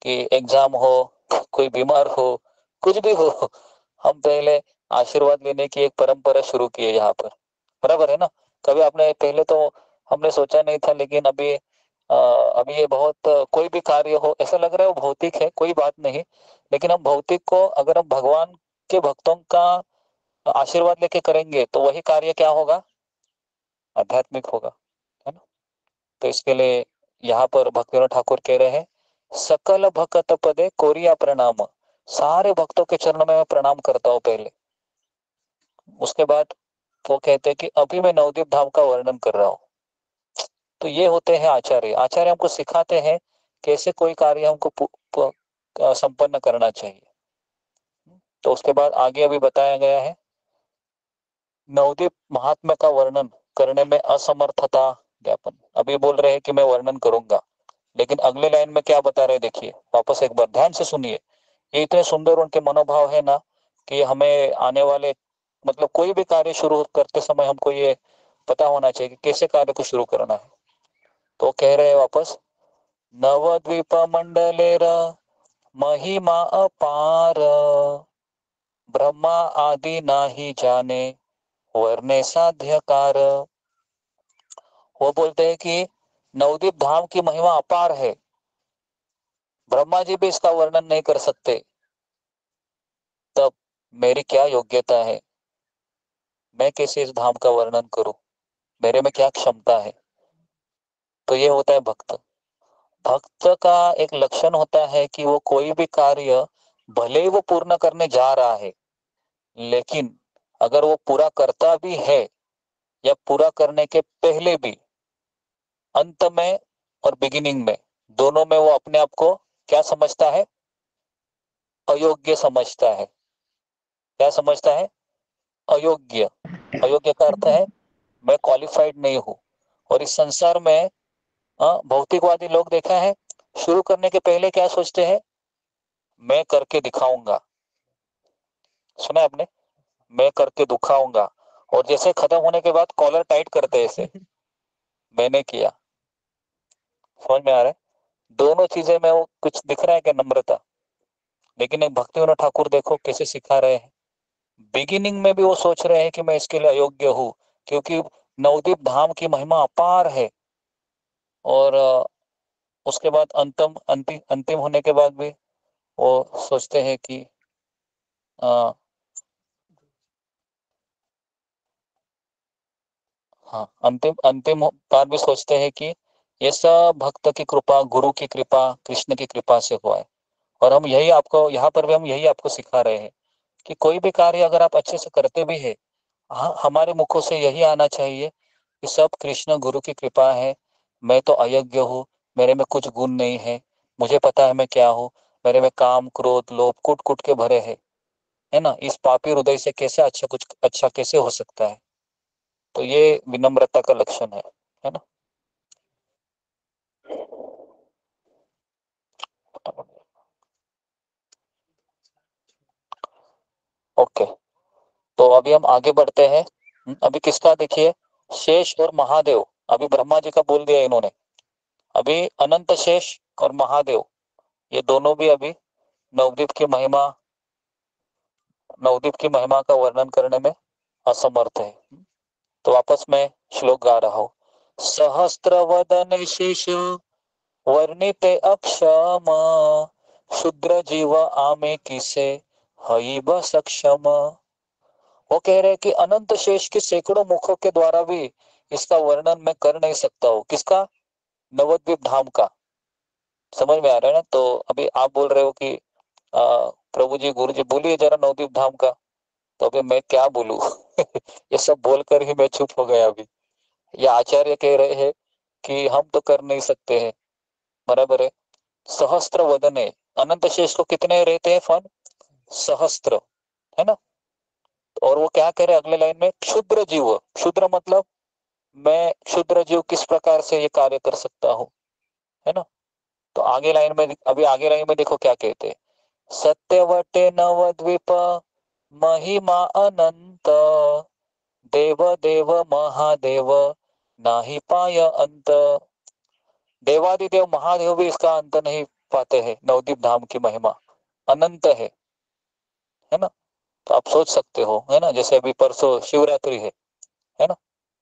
कि एग्जाम हो, कोई बीमार हो, कुछ भी हो, हम पहले आशीर्वाद लेने की एक परंपरा शुरू की है यहाँ पर, बराबर है ना। कभी आपने पहले तो हमने सोचा नहीं था, लेकिन अभी ये बहुत कोई भी कार्य हो ऐसा लग रहा है वो भौतिक है, कोई बात नहीं, लेकिन हम भौतिक को अगर हम भगवान के भक्तों का आशीर्वाद लेके करेंगे तो वही कार्य क्या होगा? आध्यात्मिक होगा, है ना। तो इसके लिए यहाँ पर भक्तिविनोद ठाकुर कह रहे हैं, सकल भक्त पदे कोरिया प्रणाम। सारे भक्तों के चरणों में मैं प्रणाम करता हूँ पहले। उसके बाद वो कहते हैं कि अभी मैं नवद्वीप धाम का वर्णन कर रहा हूँ। तो ये होते हैं आचार्य। आचार्य हमको सिखाते हैं कैसे कोई कार्य हमको संपन्न करना चाहिए। तो उसके बाद आगे अभी बताया गया है, नवद्वीप महात्म्य का वर्णन करने में असमर्थता ज्ञापन। अभी बोल रहे हैं कि मैं वर्णन करूंगा, लेकिन अगले लाइन में क्या बता रहे हैं देखिए, वापस एक बार ध्यान से सुनिए। ये इतने सुंदर उनके मनोभाव है ना कि हमें आने वाले मतलब कोई भी कार्य शुरू करते समय हमको ये पता होना चाहिए कि कैसे कार्य को शुरू करना है। तो कह रहे हैं वापस, नवद्वीप मंडलेर महिमा अपार, ब्रह्मा आदि नाही जाने वर्णे साध्यकार। वो बोलते हैं कि नवद्वीप धाम की महिमा अपार है, ब्रह्मा जी भी इसका वर्णन नहीं कर सकते, तब मेरी क्या योग्यता है, मैं कैसे इस धाम का वर्णन करूं, मेरे में क्या क्षमता है। तो ये होता है भक्त। भक्त का एक लक्षण होता है कि वो कोई भी कार्य भले ही वो पूर्ण करने जा रहा है, लेकिन अगर वो पूरा करता भी है या पूरा करने के पहले भी, अंत में और बिगिनिंग में दोनों में वो अपने आप को क्या समझता है? अयोग्य समझता है। क्या समझता है? अयोग्य। अयोग्य का अर्थ है मैं क्वालिफाइड नहीं हूं। और इस संसार में भौतिकवादी लोग देखा है, शुरू करने के पहले क्या सोचते हैं? मैं करके दिखाऊंगा। सुना है आपने? मैं करके दिखाऊंगा। और जैसे खत्म होने के बाद कॉलर टाइट करते हैं ऐसे, मैंने किया। समझ में आ रहा है? दोनों चीजें में वो कुछ दिख रहा है क्या? नम्रता। लेकिन एक भक्तिविनोद ठाकुर देखो कैसे सिखा रहे हैं। बिगिनिंग में भी वो सोच रहे हैं कि मैं इसके लिए अयोग्य हूँ, क्योंकि नवद्वीप धाम की महिमा अपार है। और उसके बाद अंतिम होने के बाद भी वो सोचते हैं कि हाँ, अंतिम बार भी सोचते हैं कि ये सब भक्त की कृपा, गुरु की कृपा, कृष्ण की कृपा से हुआ है। और हम यही आपको यहाँ पर भी हम यही आपको सिखा रहे हैं कि कोई भी कार्य अगर आप अच्छे से करते भी है, हमारे मुखों से यही आना चाहिए कि सब कृष्ण गुरु की कृपा है, मैं तो अयोग्य हूँ, मेरे में कुछ गुण नहीं है, मुझे पता है मैं क्या हूँ, मेरे में काम क्रोध लोभ कुट कुट के भरे है ना। इस पापी हृदय से कैसे कुछ अच्छा कैसे हो सकता है। तो ये विनम्रता का लक्षण है ना। ओके, तो अभी हम आगे बढ़ते हैं। अभी किसका देखिए, शेष और महादेव। अभी ब्रह्मा जी का बोल दिया इन्होंने, अभी अनंत शेष और महादेव ये दोनों भी अभी नवदीप की महिमा का वर्णन करने में असमर्थ है। तो वापस मैं श्लोक गा रहा हूँ। सहस्त्र वदन शेष वर्णिते अक्षम शुद्र जीव आमे किसे हईब सक्षम। वो कह रहे कि अनंत शेष के सैकड़ों मुखों के द्वारा भी इसका वर्णन मैं कर नहीं सकता हूँ। किसका? नवद्वीप धाम का। समझ में आ रहा है ना? तो अभी आप बोल रहे हो कि प्रभु जी गुरु जी बोलिए जरा नवद्वीप धाम का, तो अभी मैं क्या बोलूं ये सब बोलकर ही मैं चुप हो गया। अभी ये आचार्य कह रहे हैं कि हम तो कर नहीं सकते हैं, बराबर है। सहस्त्र वदने, अनंत शेष को कितने रहते हैं फन? सहस्त्र, है ना। और वो क्या कह रहे अगले लाइन में? क्षुद्र जीव। क्षुद्र मतलब मैं क्षुद्र जीव किस प्रकार से ये कार्य कर सकता हूँ, है ना। तो आगे लाइन में, अभी आगे लाइन में देखो क्या कहते हैं। सत्यवटे नवद्वीप महिमा अनंत देव देव महादेव नाही पाय अंत। देवादिदेव महादेव भी इसका अंत नहीं पाते हैं। नवद्वीप धाम की महिमा अनंत है ना। तो आप सोच सकते हो, है ना। जैसे अभी परसों शिवरात्रि है ना।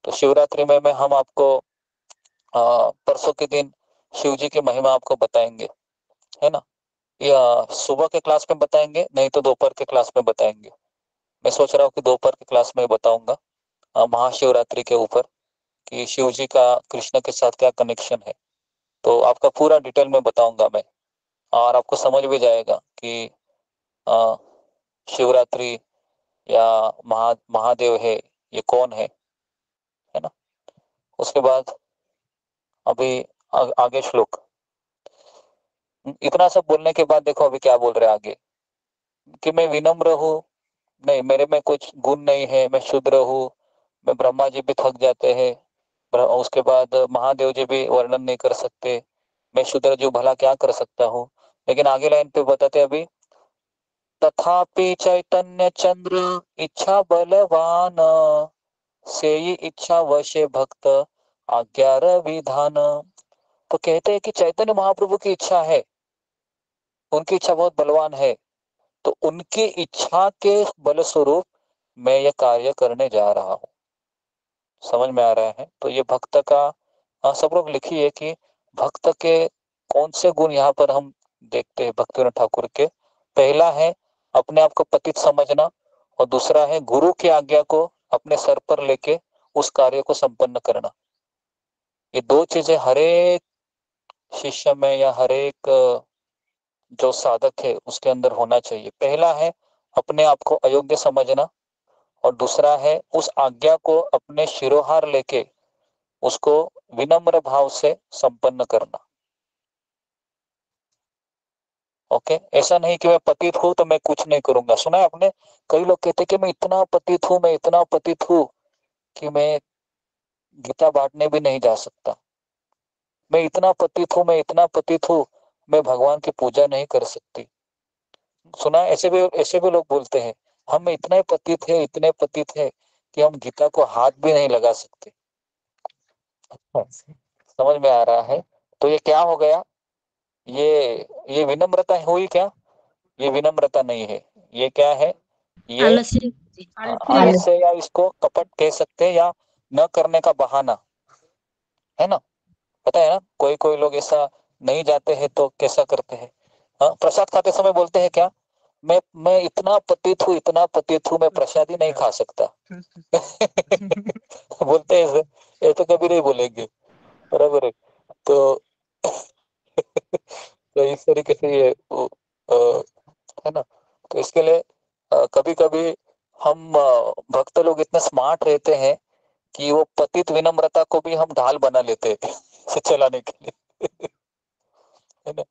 तो शिवरात्रि में हम आपको परसों के दिन शिव जी की महिमा आपको बताएंगे, है ना। या सुबह के क्लास में बताएंगे, नहीं तो दोपहर के क्लास में बताएंगे। मैं सोच रहा हूँ कि दोपहर की क्लास में बताऊंगा महाशिवरात्रि के ऊपर कि शिव जी का कृष्ण के साथ क्या कनेक्शन है। तो आपका पूरा डिटेल में बताऊंगा मैं, और आपको समझ भी जाएगा कि शिवरात्रि या महादेव है ये कौन है ना। उसके बाद अभी आगे श्लोक। इतना सब बोलने के बाद देखो अभी क्या बोल रहे आगे, कि मैं विनम्र हूँ, नहीं मेरे में कुछ गुण नहीं है, मैं शुद्र हूँ, मैं ब्रह्मा जी भी थक जाते हैं, उसके बाद महादेव जी भी वर्णन नहीं कर सकते, मैं शुद्र जीव भला क्या कर सकता हूँ। लेकिन आगे लाइन पे बताते अभी, तथापि चैतन्य चंद्र इच्छा बलवान सेई इच्छा वशे भक्त आज्ञार विधान। तो कहते हैं कि चैतन्य महाप्रभु की इच्छा है, उनकी इच्छा बहुत बलवान है, तो उनकी इच्छा के बल स्वरूप मैं यह कार्य करने जा रहा हूँ। समझ में आ रहा है। तो ये भक्त का सब लोग लिखिए कि भक्त के कौन से गुण यहाँ पर हम देखते हैं भक्तिविनोद ठाकुर के। पहला है अपने आप को पतित समझना, और दूसरा है गुरु की आज्ञा को अपने सर पर लेके उस कार्य को संपन्न करना। ये दो चीजें हर एक शिष्य में या हर एक जो साधक है उसके अंदर होना चाहिए। पहला है अपने आप को अयोग्य समझना, और दूसरा है उस आज्ञा को अपने शिरोहार लेके उसको विनम्र भाव से संपन्न करना। ओके, ऐसा नहीं कि मैं पतित हूं तो मैं कुछ नहीं करूंगा। सुना है आपने, कई लोग कहते कि मैं इतना पतित हूं, मैं इतना पतित हूं कि मैं गीता बांटने भी नहीं जा सकता, मैं इतना पतित हूं, मैं इतना पतित हूं, मैं भगवान की पूजा नहीं कर सकती। सुना, ऐसे भी लोग बोलते हैं हम इतने पतित है, इतने पतित है कि हम गीता को हाथ भी नहीं लगा सकते। समझ में आ रहा है। तो ये क्या हो गया, ये विनम्रता हुई क्या? ये विनम्रता नहीं है, ये क्या है? ये आलस्य, या इसको कपट कह सकते हैं, या न करने का बहाना, है ना। पता है ना, कोई कोई लोग ऐसा नहीं जाते हैं तो कैसा करते हैं, प्रसाद खाते समय बोलते हैं क्या, मैं इतना पतित हूँ, इतना पतित हूँ, मैं प्रसाद ही नहीं खा सकता बोलते हैं ऐसे तो कभी नहीं बोलेंगे, बराबर है। तो तो इस तरीके से ये है ना। तो इसके लिए कभी कभी हम भक्त लोग इतने स्मार्ट रहते हैं कि वो पतित विनम्रता को भी हम ढाल बना लेते हैं चलाने के लिए है ना।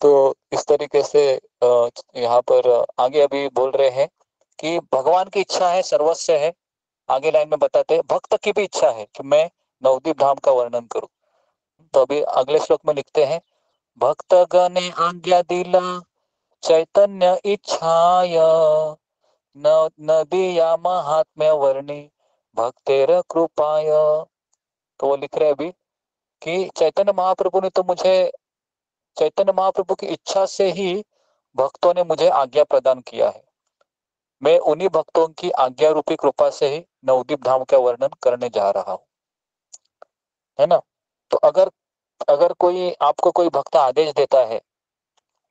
तो इस तरीके से यहाँ पर आगे अभी बोल रहे हैं कि भगवान की इच्छा है, सर्वस्व है। आगे लाइन में बताते हैं भक्त की भी इच्छा है कि मैं नवदीप धाम का वर्णन करूं। तो अभी अगले श्लोक में लिखते हैं, भक्त गणे आज्ञा दिला चैतन्य इच्छाय नदिया महात्म्य वर्णी भक्तेर कृपाय। तो वो लिख रहे अभी कि चैतन्य महाप्रभु ने तो मुझे, चैतन्य महाप्रभु की इच्छा से ही भक्तों ने मुझे आज्ञा प्रदान किया है। मैं उन्हीं भक्तों की आज्ञा रूपी कृपा से ही नवदीप धाम का वर्णन करने जा रहा हूँ, है ना। तो अगर अगर कोई आपको कोई भक्त आदेश देता है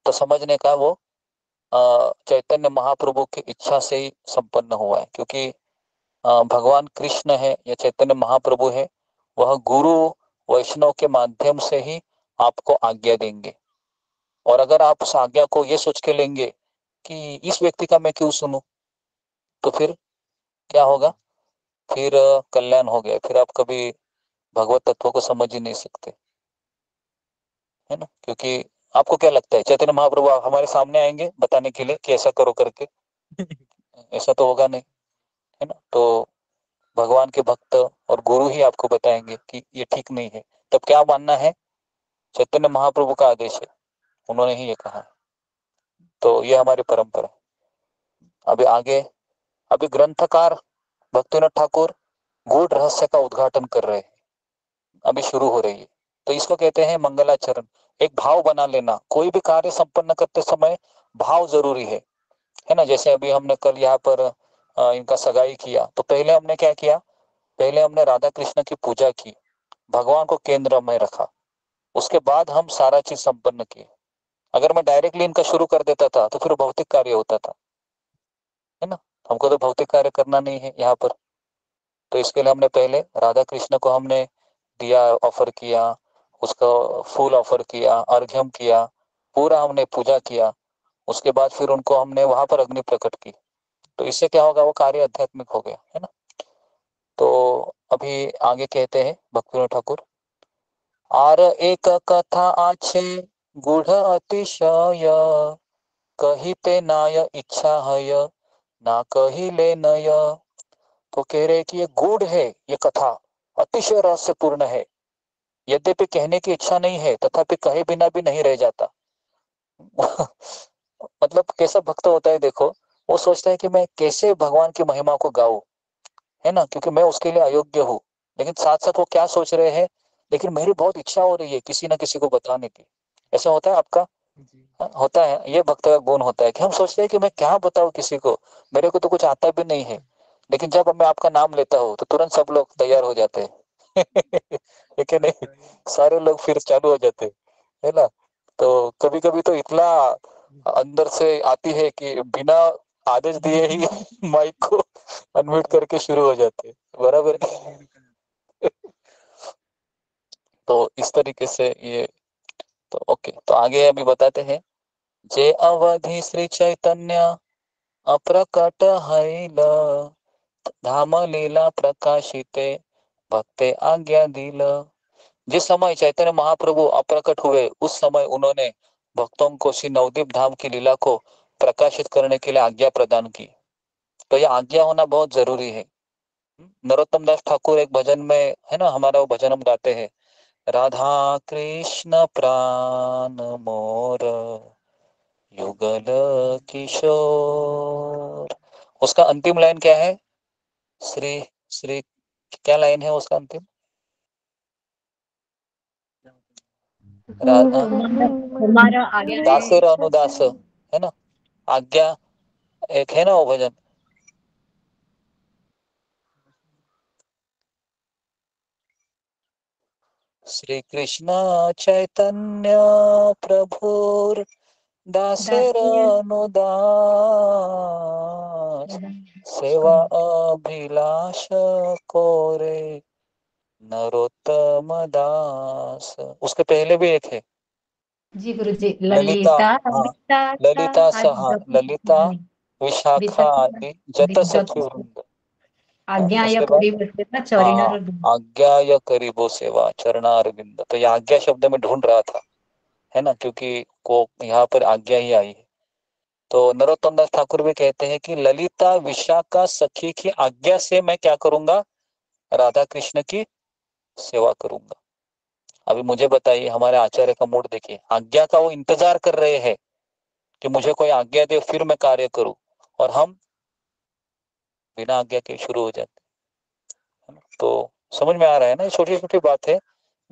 तो समझने का वो चैतन्य महाप्रभु की इच्छा से ही संपन्न हुआ है, क्योंकि भगवान कृष्ण है या चैतन्य महाप्रभु है, वह गुरु वैष्णव के माध्यम से ही आपको आज्ञा देंगे। और अगर आप उस आज्ञा को ये सोच के लेंगे कि इस व्यक्ति का मैं क्यों सुनूं, तो फिर क्या होगा, फिर कल्याण हो गया, फिर आप कभी भगवत तत्व को समझ ही नहीं सकते, है ना। क्योंकि आपको क्या लगता है चैतन्य महाप्रभु हमारे सामने आएंगे बताने के लिए कि ऐसा करो करके? ऐसा तो होगा नहीं, है ना। तो भगवान के भक्त और गुरु ही आपको बताएंगे कि ये ठीक नहीं है, तब क्या मानना है? चैतन्य महाप्रभु का आदेश है, उन्होंने ही ये कहा है। तो ये हमारी परंपरा है। अभी आगे, अभी ग्रंथकार भक्तिनाथ ठाकुर गूढ़ रहस्य का उद्घाटन कर रहे हैं, अभी शुरू हो रही है। तो इसको कहते हैं मंगलाचरण। एक भाव बना लेना, कोई भी कार्य संपन्न करते समय भाव जरूरी है ना। जैसे अभी हमने कल यहाँ पर इनका सगाई किया, तो पहले हमने क्या किया, पहले हमने राधा कृष्ण की पूजा की, भगवान को केंद्र में रखा, उसके बाद हम सारा चीज संपन्न किए। अगर मैं डायरेक्टली इनका शुरू कर देता था तो फिर भौतिक कार्य होता था, है ना। हमको तो भौतिक कार्य करना नहीं है यहाँ पर, तो इसके लिए हमने पहले राधा कृष्ण को हमने दिया ऑफर किया, उसका फूल ऑफर किया, अर्घ्यम किया, पूरा हमने पूजा किया। उसके बाद फिर उनको हमने वहां पर अग्नि प्रकट की, तो इससे क्या होगा, वो कार्य आध्यात्मिक हो गया, है ना। तो अभी आगे कहते हैं भक्तिनाथ ठाकुर, आर एक कथा आछे गूढ़ अतिशय, कहिते नाय इच्छा हय, ना कहिले नय। तो कह रहे कि ये गूढ़ है, ये कथा अतिशय रहस्यपूर्ण है, यद्यपि कहने की इच्छा नहीं है तथापि कहे बिना भी नहीं रह जाता। मतलब कैसा भक्त होता है देखो, वो सोचता है कि मैं कैसे भगवान की महिमा को गाऊं, है ना, क्योंकि मैं उसके लिए अयोग्य हूँ। लेकिन साथ साथ वो क्या सोच रहे हैं, लेकिन मेरी बहुत इच्छा हो रही है किसी ना किसी को बताने की। ऐसा होता है आपका? होता है। ये भक्त का गुण होता है कि हम सोचते हैं कि मैं क्या बताऊं किसी को, मेरे को तो कुछ आता भी नहीं है, लेकिन जब मैं आपका नाम लेता हूँ तो तुरंत सब लोग तैयार हो जाते हैं। है कि नहीं? सारे लोग फिर चालू हो जाते हैं, है ना। तो कभी कभी तो इतना अंदर से आती है कि बिना आदेश दिए ही माइक को अनम्यूट करके शुरू हो जाते हैं, बराबर है। तो इस तरीके से ये, तो ओके, तो आगे अभी बताते हैं, जे अवधि श्री चैतन्य अप्रकट हैल, धाम लीला प्रकाशिते भक्ते आज्ञा दिल। जिस समय चैतन्य महाप्रभु अप्रकट हुए उस समय उन्होंने भक्तों को श्री नवदीप धाम की लीला को प्रकाशित करने के लिए आज्ञा प्रदान की। तो यह आज्ञा होना बहुत जरूरी है। नरोत्तम दास ठाकुर एक भजन में, है ना, हमारा वो भजन हम गाते हैं, राधा कृष्ण प्राण मोर युगल किशोर। उसका अंतिम लाइन क्या है? श्री श्री क्या लाइन है उसका अंतिम? हमारा आज्ञा दासेर अनुदास, है ना, आज्ञा एक है ना वो भजन। श्री कृष्ण चैतन्य प्रभुर दासेर अनुदास, सेवा अभिलाष कोरे नरोत्तम दास। उसके पहले भी एक है, जी गुरु जी, ललिता, हाँ, ललिता सहा, ललिता विशाखा आदि जत सखी वृंद। आज्ञा या उसके बाद करीब ना चौरिनर आज्ञा या करीबो सेवा चरणारविंद। तो ये आज्ञा शब्द में ढूंढ रहा था, है ना, क्योंकि को यहाँ पर आज्ञा ही आई है। तो नरोत्तम दास ठाकुर भी कहते हैं कि ललिता विशाखा सखी की आज्ञा से मैं क्या करूंगा, राधा कृष्ण की सेवा करूंगा। अभी मुझे बताइए, हमारे आचार्य का मूड देखिए, आज्ञा का वो इंतजार कर रहे हैं कि मुझे कोई आज्ञा दे फिर मैं कार्य करूं, और हम बिना आज्ञा के शुरू हो जाते हैं। तो समझ में आ रहा है ना, छोटी छोटी बात है,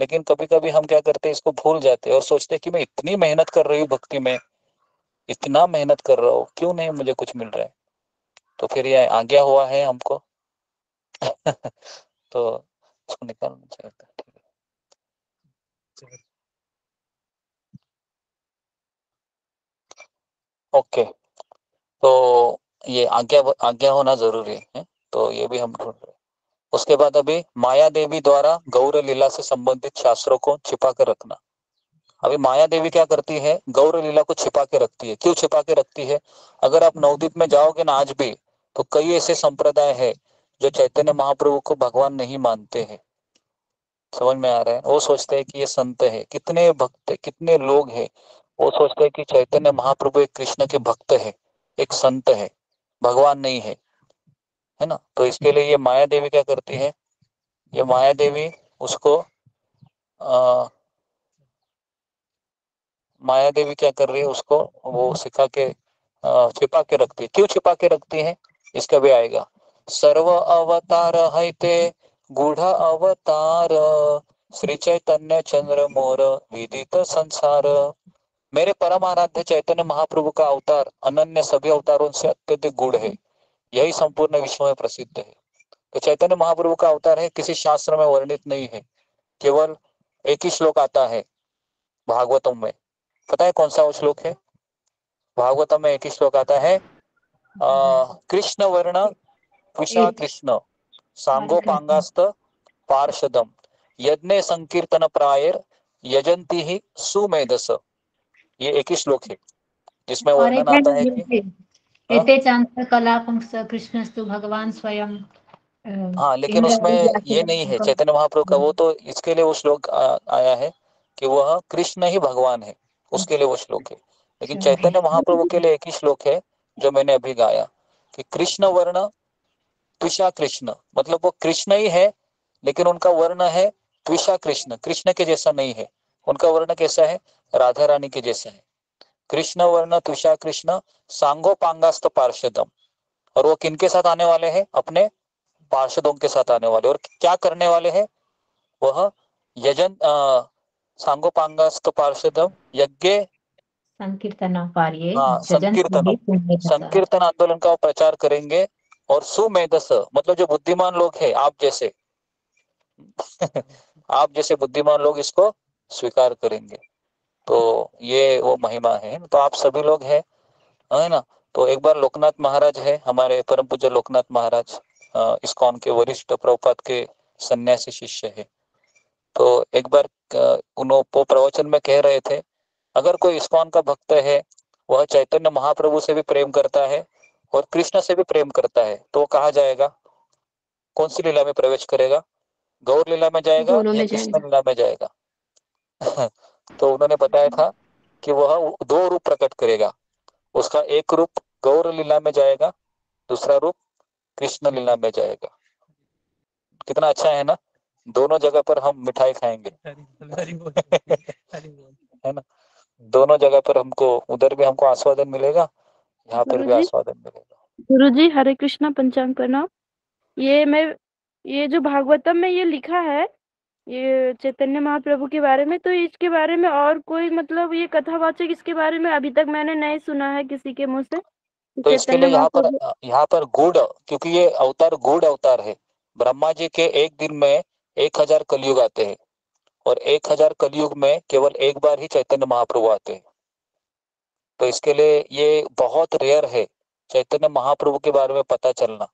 लेकिन कभी कभी हम क्या करते हैं, इसको भूल जाते हैं और सोचते हैं कि मैं इतनी मेहनत कर रही हूँ भक्ति में, इतना मेहनत कर रहा हूँ, क्यों नहीं मुझे कुछ मिल रहा है। तो फिर ये आज्ञा हुआ है हमको तो इसको निकालना चाहिए था। ओके, तो ये आज्ञा होना जरूरी है, तो ये भी हम ढूंढ रहे हैं। उसके बाद अभी माया देवी द्वारा गौर लीला से संबंधित शास्त्रों को छिपा कर रखना। अभी माया देवी क्या करती है, गौर लीला को छिपा के रखती है। क्यों छिपा के रखती है? अगर आप नवदीप में जाओगे ना आज भी, तो कई ऐसे संप्रदाय है जो चैतन्य महाप्रभु को भगवान नहीं मानते हैं। समझ में आ रहा है? वो सोचते हैं कि ये संत है। कितने भक्त, कितने लोग हैं वो सोचते हैं कि चैतन्य महाप्रभु एक कृष्ण के भक्त है, एक संत है, भगवान नहीं है, है ना। तो इसके लिए ये माया देवी क्या करती है, ये माया देवी उसको माया देवी क्या कर रही है, उसको वो सिखा के छिपा के रखती है। क्यों छिपा के रखती है, इसका भी आएगा। सर्व अवतार है ते गूढ़ अवतार, श्री चैतन्य चंद्र मोर विदित संसार। मेरे परम आराध्य चैतन्य महाप्रभु का अवतार अनन्य सभी अवतारों से अत्यधिक गूढ़ है, यही संपूर्ण विश्व में प्रसिद्ध है। तो चैतन्य महाप्रभु का अवतार है, किसी शास्त्र में वर्णित नहीं है, केवल एक ही श्लोक आता है भागवतम में। पता है कौन सा वो श्लोक है? भागवतम में एक ही श्लोक आता है, कृष्ण वर्ण कुशा कृष्ण सांगोपांगास्त पार्षदम यज्ञ संकीर्तन प्रायर यजंती ही सुमेधस। ये एक ही श्लोक है जिसमें वर्णन आता है कि एते चांद कला पुंस कृष्णस्तु भगवान स्वयं। हाँ, लेकिन उसमें ये नहीं है चैतन्य महाप्रभु का। वो तो इसके लिए वो श्लोक आया है कि वह कृष्ण ही भगवान है, उसके लिए वो श्लोक है। लेकिन चैतन्य महाप्रभु के लिए एक ही श्लोक है जो मैंने अभी गाया, कि कृष्ण वर्ण त्विषा कृष्ण, मतलब वो कृष्ण ही है लेकिन उनका वर्ण है त्विषा कृष्ण, कृष्ण के जैसा नहीं है। उनका वर्ण कैसा है? राधा रानी के जैसा है। कृष्ण वर्ण त्विषा कृष्ण सांगोपांगास्त पार्षदम। और वो किनके साथ आने वाले हैं? अपने पार्षदों के साथ आने वाले। और क्या करने वाले हैं? वह यजन सांगोपांगास्त पार्षदम यज्ञ संकीर्तन आंदोलन का प्रचार करेंगे और सुमेधस, मतलब जो बुद्धिमान लोग हैं, आप जैसे आप जैसे बुद्धिमान लोग इसको स्वीकार करेंगे। तो ये वो महिमा है। तो आप सभी लोग हैं, है ना। तो एक बार लोकनाथ महाराज है, हमारे परम पूज्य लोकनाथ महाराज इस्कॉन के वरिष्ठ प्रभुपाद के सन्यासी शिष्य है। तो एक बार उन्होंने प्रवचन में कह रहे थे, अगर कोई इस्कॉन का भक्त है, वह चैतन्य महाप्रभु से भी प्रेम करता है और कृष्ण से भी प्रेम करता है, तो वो कहाँ जाएगा? कौन सी लीला में प्रवेश करेगा? गौर लीला में जाएगा या कृष्ण लीला में जाएगा? तो उन्होंने बताया था कि वह दो रूप प्रकट करेगा। उसका एक रूप गौर लीला में जाएगा, दूसरा रूप कृष्ण लीला में जाएगा। कितना अच्छा है ना, दोनों जगह पर हम मिठाई खाएंगे है ना। दोनों जगह पर हमको, उधर भी हमको आस्वादन मिलेगा, यहाँ पर भी आस्वादन मिलेगा। गुरुजी हरे कृष्णा पंचांग प्रणाम। ये जो भागवतम में ये लिखा है, ये चैतन्य महाप्रभु के बारे में, तो इसके बारे में और कोई मतलब ये कथावाचक इसके बारे में अभी तक मैंने नहीं सुना है किसी के मुंह से। तो इसके लिए यहाँ पर गूढ़, क्योंकि ये अवतार गूढ़ अवतार है। ब्रह्मा जी के एक दिन में 1000 कलयुग आते हैं और 1000 कलयुग में केवल एक बार ही चैतन्य महाप्रभु आते हैं। तो इसके लिए ये बहुत रेयर है चैतन्य महाप्रभु के बारे में पता चलना।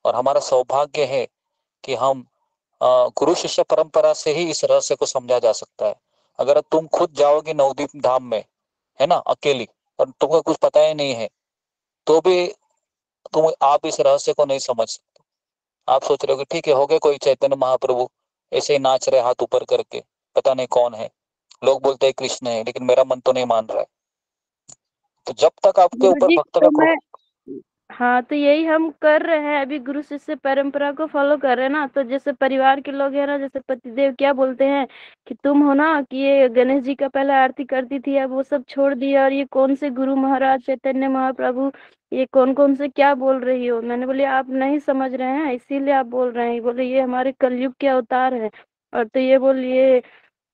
और हमारा सौभाग्य है कि हम गुरु शिष्य परंपरा से ही इस रहस्य को समझा जा सकता है। अगर तुम खुद जाओगे नवदीप धाम में, है ना, अकेली, और तुमको कुछ पता ही नहीं है, तो भी आप इस रहस्य को नहीं समझ सकते। आप सोच रहे हो कि ठीक है, हो गए कोई चैतन्य महाप्रभु ऐसे ही नाच रहे हाथ ऊपर करके, पता नहीं कौन है, लोग बोलते हैं कृष्ण है, लेकिन मेरा मन तो नहीं मान रहा है। तो जब तक आपके ऊपर भक्त का हाँ, तो यही हम कर रहे हैं अभी, गुरु शिष्य परंपरा को फॉलो कर रहे हैं ना। तो जैसे परिवार के लोग हैं ना, जैसे पतिदेव क्या बोलते हैं कि तुम हो ना कि ये गणेश जी का पहले आरती करती थी, अब वो सब छोड़ दिया, और ये कौन से गुरु महाराज चैतन्य महाप्रभु, ये कौन कौन से क्या बोल रही हो। मैंने बोली आप नहीं समझ रहे हैं, इसीलिए आप बोल रहे हैं। बोले ये हमारे कलयुग के अवतार है, और तो ये बोलिए,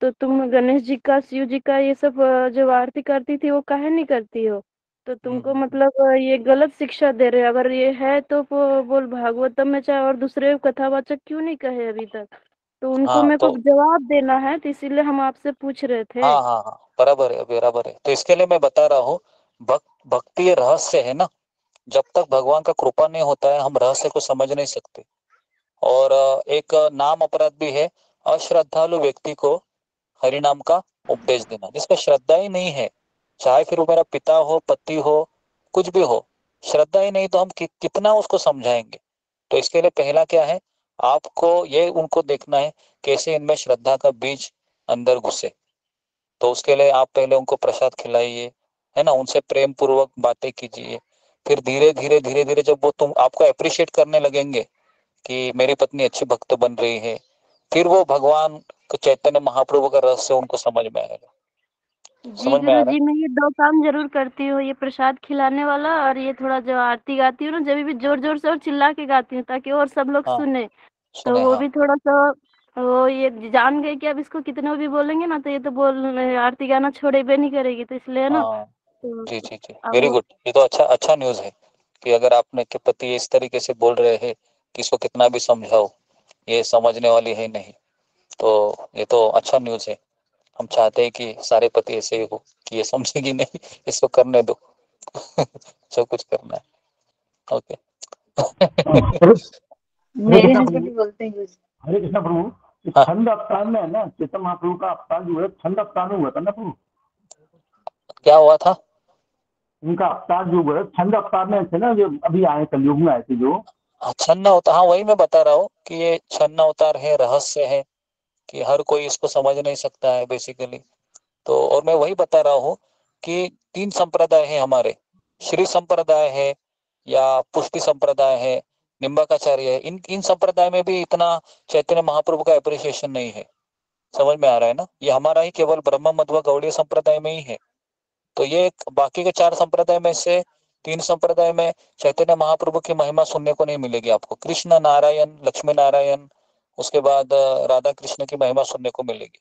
तो तुम गणेश जी का, शिव जी का ये सब जो आरती करती थी वो काहे नहीं करती हो? तो तुमको मतलब ये गलत शिक्षा दे रहे हो। अगर ये है तो बोल भागवतम में चाहे और दूसरे कथावाचक क्यों नहीं कहे अभी तक? तो उनको हाँ मेरे को तो जवाब देना है, तो इसीलिए हम आपसे पूछ रहे थे। हाँ हाँ हाँ, बराबर है, बराबर है। तो इसके लिए मैं बता रहा हूँ, भक्ति ये रहस्य है ना। जब तक भगवान का कृपा नहीं होता है हम रहस्य को समझ नहीं सकते। और एक नाम अपराध भी है, अश्रद्धालु व्यक्ति को हरि नाम का उपदेश देना। जिसका श्रद्धा ही नहीं है, चाहे फिर वो मेरा पिता हो, पति हो, कुछ भी हो, श्रद्धा ही नहीं तो हम कितना उसको समझाएंगे। तो इसके लिए पहला क्या है, आपको ये उनको देखना है कैसे इनमें श्रद्धा का बीज अंदर घुसे। तो उसके लिए आप पहले उनको प्रसाद खिलाइए, है ना, उनसे प्रेम पूर्वक बातें कीजिए। फिर धीरे धीरे धीरे धीरे जब वो तुम आपको अप्रिशिएट करने लगेंगे कि मेरी पत्नी अच्छी भक्त बन रही है, फिर वो भगवान चैतन्य महाप्रभु का रहस्य उनको समझ में आएगा। जी समझ में आ गुरु रहा जी, मैं ये 2 काम जरूर करती हूँ, ये प्रसाद खिलाने वाला और ये थोड़ा जो आरती गाती हूँ ना, जब भी जोर जोर से और चिल्ला के गाती हूँ ताकि और सब लोग है? हाँ सुने। तो सुने, वो हाँ भी थोड़ा सा वो ये जान गए कि अब इसको कितना भी बोलेंगे ना तो ये तो बोल आरती गाना छोड़ेबे नहीं करेगी, तो इसलिए है ना। हाँ, तो जी जी जी, अब वेरी वो गुड। ये तो अच्छा अच्छा न्यूज़ है कि अगर आपने के पति इस तरीके से बोल रहे हैं कि इसको कितना भी समझाओ ये समझने वाली है नहीं, तो ये तो अच्छा न्यूज़ है। हम चाहते हैं कि सारे पति ऐसे ही हो कि ये समझेगी नहीं, इसको करने दो जो कुछ करना है। ओके मेरे हस्बैंड भी बोलते हैं गुरु जी। हरे कृष्ण प्रभु, इस हाँ, छंद अवतार में है ना, चेतन महाप्रभु का अवतार जो है छंद अवतार में हुआ था ना प्रभु। क्या हुआ था? उनका अवतार जो हुआ है छंद अवतार में थे ना, जो अभी आए कलयुग में आए थे जो। छन्न अवतार, हाँ वही मैं बता रहा हूँ कि ये छन्न अवतार है, रहस्य है कि हर कोई इसको समझ नहीं सकता है बेसिकली। तो और मैं वही बता रहा हूँ कि 3 संप्रदाय है हमारे, श्री संप्रदाय है या पुष्टि संप्रदाय है, निम्बाकाचार्य है। इन इन संप्रदाय में भी इतना चैतन्य महाप्रभु का अप्रिसिएशन नहीं है। समझ में आ रहा है ना? ये हमारा ही केवल ब्रह्म मध्व गौड़ीय संप्रदाय में ही है। तो ये बाकी के 4 संप्रदाय में से 3 संप्रदाय में चैतन्य महाप्रभु की महिमा सुनने को नहीं मिलेगी आपको। कृष्ण नारायण, लक्ष्मी नारायण, उसके बाद राधा कृष्ण की महिमा सुनने को मिलेगी।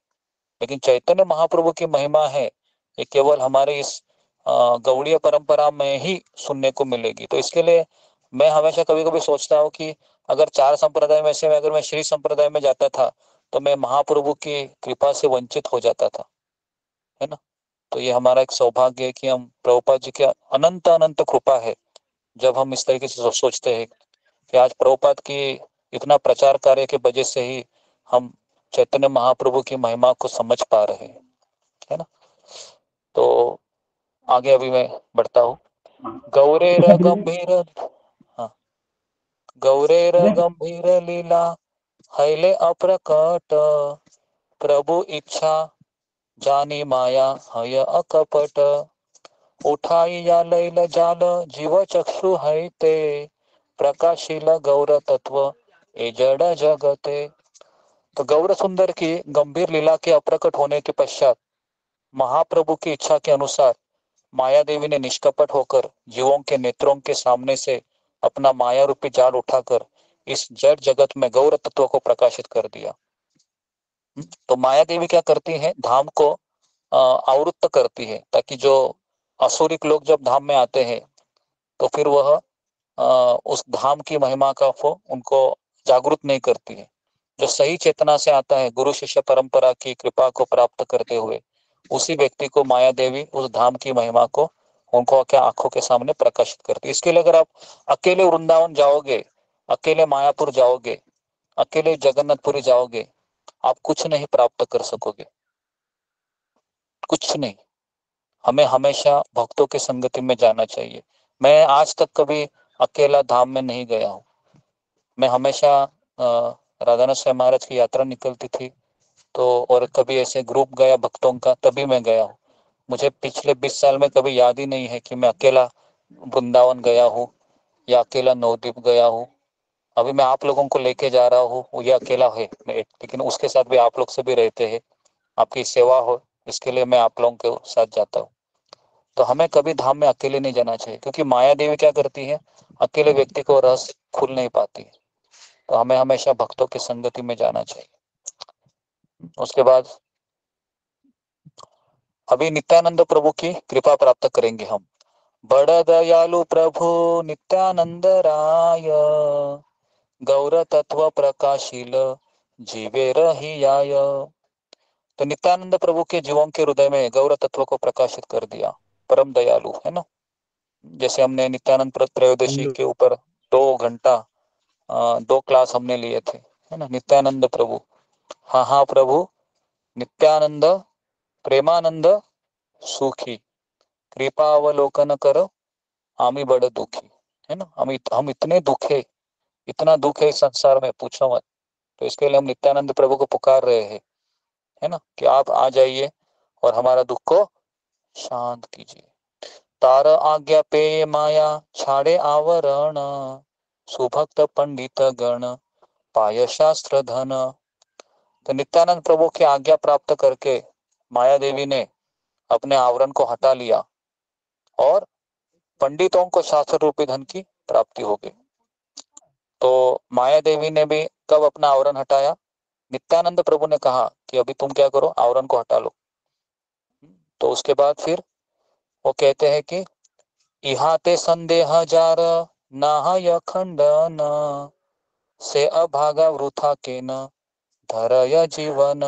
लेकिन चैतन्य महाप्रभु की महिमा है ये केवल हमारे इस गौड़ीय परंपरा में ही सुनने को मिलेगी। तो इसके लिए मैं हमेशा कभी कभी सोचता हूँ कि अगर 4 संप्रदाय में से अगर मैं श्री संप्रदाय में जाता था तो मैं महाप्रभु की कृपा से वंचित हो जाता था, है ना। तो ये हमारा एक सौभाग्य है कि हम प्रभुपाद जी के अनंत अनंत कृपा है जब हम इस तरीके से सोचते हैं कि आज प्रभुपाद की इतना प्रचार कार्य की वजह से ही हम चैतन्य महाप्रभु की महिमा को समझ पा रहे हैं, है ना। तो आगे अभी मैं बढ़ता हूँ। गौरेर गंभीर, हाँ, गौरेर गंभीर लीला हैले अप्रकट, प्रभु इच्छा जानी माया हय अकपट, उठाई या लैल जाल जीव चक्षु है ते, प्रकाशील गौर तत्व ए जड़ जगते। तो गौर सुंदर की गंभीर लीला के अप्रकट होने के पश्चात महाप्रभु की इच्छा के अनुसार माया देवी ने निष्कपट होकर जीवों के नेत्रों के सामने से अपना माया रूपी जाल उठाकर इस जड़ जगत में गौर तत्व को प्रकाशित कर दिया। तो माया देवी क्या करती है, धाम को आवृत्त करती है ताकि जो असुरिक लोग जब धाम में आते हैं तो फिर वह उस धाम की महिमा का उनको जागरूक नहीं करती है। जो सही चेतना से आता है गुरु शिष्य परंपरा की कृपा को प्राप्त करते हुए, उसी व्यक्ति को माया देवी उस धाम की महिमा को उनको क्या आंखों के सामने प्रकाशित करती है। इसके लिए अगर आप अकेले वृंदावन जाओगे, अकेले मायापुर जाओगे, अकेले जगन्नाथपुरी जाओगे, आप कुछ नहीं प्राप्त कर सकोगे, कुछ नहीं। हमें हमेशा भक्तों की संगति में जाना चाहिए। मैं आज तक कभी अकेला धाम में नहीं गया हूँ। मैं हमेशा राधानाथ स्वामी महाराज की यात्रा निकलती थी तो, और कभी ऐसे ग्रुप गया भक्तों का तभी मैं गया हूँ। मुझे पिछले 20 साल में कभी याद ही नहीं है कि मैं अकेला वृंदावन गया हूँ या अकेला नवद्वीप गया हूँ। अभी मैं आप लोगों को लेके जा रहा हूँ, ये अकेला है लेकिन उसके साथ भी आप लोग से भी रहते हैं, आपकी सेवा हो इसके लिए मैं आप लोगों के साथ जाता हूँ। तो हमें कभी धाम में अकेले नहीं जाना चाहिए, क्योंकि माया देवी क्या करती है, अकेले व्यक्ति को रस खुल नहीं पाती है। तो हमें हमेशा भक्तों की संगति में जाना चाहिए। उसके बाद अभी नित्यानंद प्रभु की कृपा प्राप्त करेंगे हम। बड़ दयालु प्रभु नित्यानंद राय, गौर तत्व प्रकाशील जीवे रहियाय। तो नित्यानंद प्रभु के जीवों के हृदय में गौर तत्व को प्रकाशित कर दिया। परम दयालु है ना। जैसे हमने नित्यानंद त्रयोदशी के ऊपर 2 घंटा 2 क्लास हमने लिए थे, है ना। नित्यानंद प्रभु, हाँ हाँ प्रभु नित्यानंद प्रेमानंद सुखी, कृपा अवलोकन कर आमी बड़ दुखी, है ना। हम इतने दुखे, इतना दुख है इस संसार में, पूछो मत। तो इसके लिए हम नित्यानंद प्रभु को पुकार रहे हैं, है ना, कि आप आ जाइए और हमारा दुख को शांत कीजिए। तार आज्ञा पे माया छाड़े आवरण, सुभक्त पंडित गण पाय शास्त्र धन। तो नित्यानंद प्रभु की आज्ञा प्राप्त करके माया देवी ने अपने आवरण को हटा लिया और पंडितों को शास्त्र रूपी धन की प्राप्ति हो गई। तो माया देवी ने भी कब अपना आवरण हटाया? नित्यानंद प्रभु ने कहा कि अभी तुम क्या करो, आवरण को हटा लो। तो उसके बाद फिर वो कहते हैं कि इहाते संदेह जार नाहय खंडन, से अभागा वृथा के न धरय जीवन।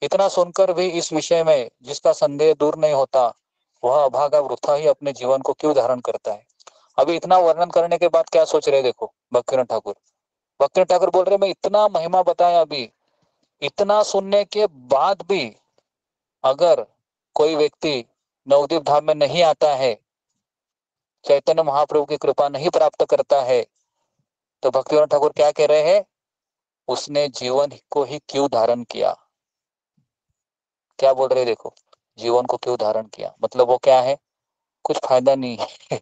इतना सुनकर भी इस विषय में जिसका संदेह दूर नहीं होता, वह अभागा वृथा ही अपने जीवन को क्यों धारण करता है। अभी इतना वर्णन करने के बाद क्या सोच रहे, देखो भक्तिनाथ ठाकुर। भक्तिनाथ ठाकुर बोल रहे मैं इतना महिमा बताया, अभी इतना सुनने के बाद भी अगर कोई व्यक्ति नवदीप धाम में नहीं आता है, चैतन्य महाप्रभु की कृपा नहीं प्राप्त करता है, तो भक्तिनाथ ठाकुर क्या कह रहे हैं, उसने जीवन को ही क्यों धारण किया। क्या बोल रहे देखो, जीवन को क्यों धारण किया, मतलब वो क्या है, कुछ फायदा नहीं है,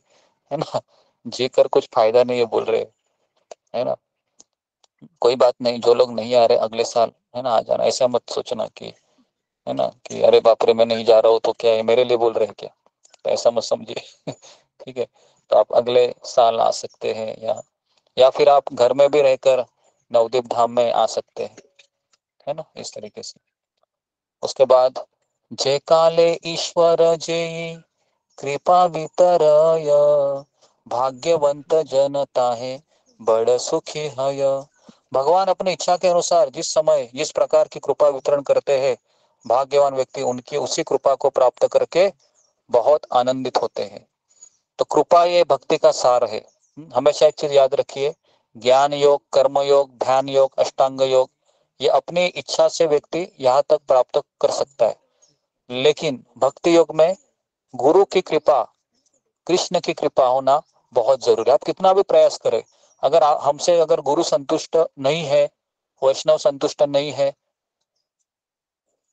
है ना। जीकर कुछ फायदा नहीं है बोल रहे, है ना। कोई बात नहीं, जो लोग नहीं आ रहे अगले साल, है ना, आ जाना। ऐसा मत सोचना कि, है ना, कि अरे बाप रे मैं नहीं जा रहा हूँ तो क्या है, मेरे लिए बोल रहे हैं क्या, तो ऐसा मत समझिए। ठीक है, तो आप अगले साल आ सकते हैं, या फिर आप घर में भी रहकर नवदीप धाम में आ सकते हैं, है ना, इस तरीके से। उसके बाद जय काले ईश्वर जय कृपा वितरय, भाग्यवंत जनता है बड़ सुखी है। भगवान अपनी इच्छा के अनुसार जिस समय जिस प्रकार की कृपा वितरण करते हैं, भाग्यवान व्यक्ति उनकी उसी कृपा को प्राप्त करके बहुत आनंदित होते हैं। तो कृपा ये भक्ति का सार है। हमेशा एक चीज याद रखिए, ज्ञान योग, कर्म योग, ध्यान योग, अष्टांग योग, ये अपनी इच्छा से व्यक्ति यहाँ तक प्राप्त कर सकता है। लेकिन भक्ति योग में गुरु की कृपा, कृष्ण की कृपा होना बहुत जरूरी है। आप कितना भी प्रयास करें, अगर हमसे अगर गुरु संतुष्ट नहीं है, वैष्णव संतुष्ट नहीं है,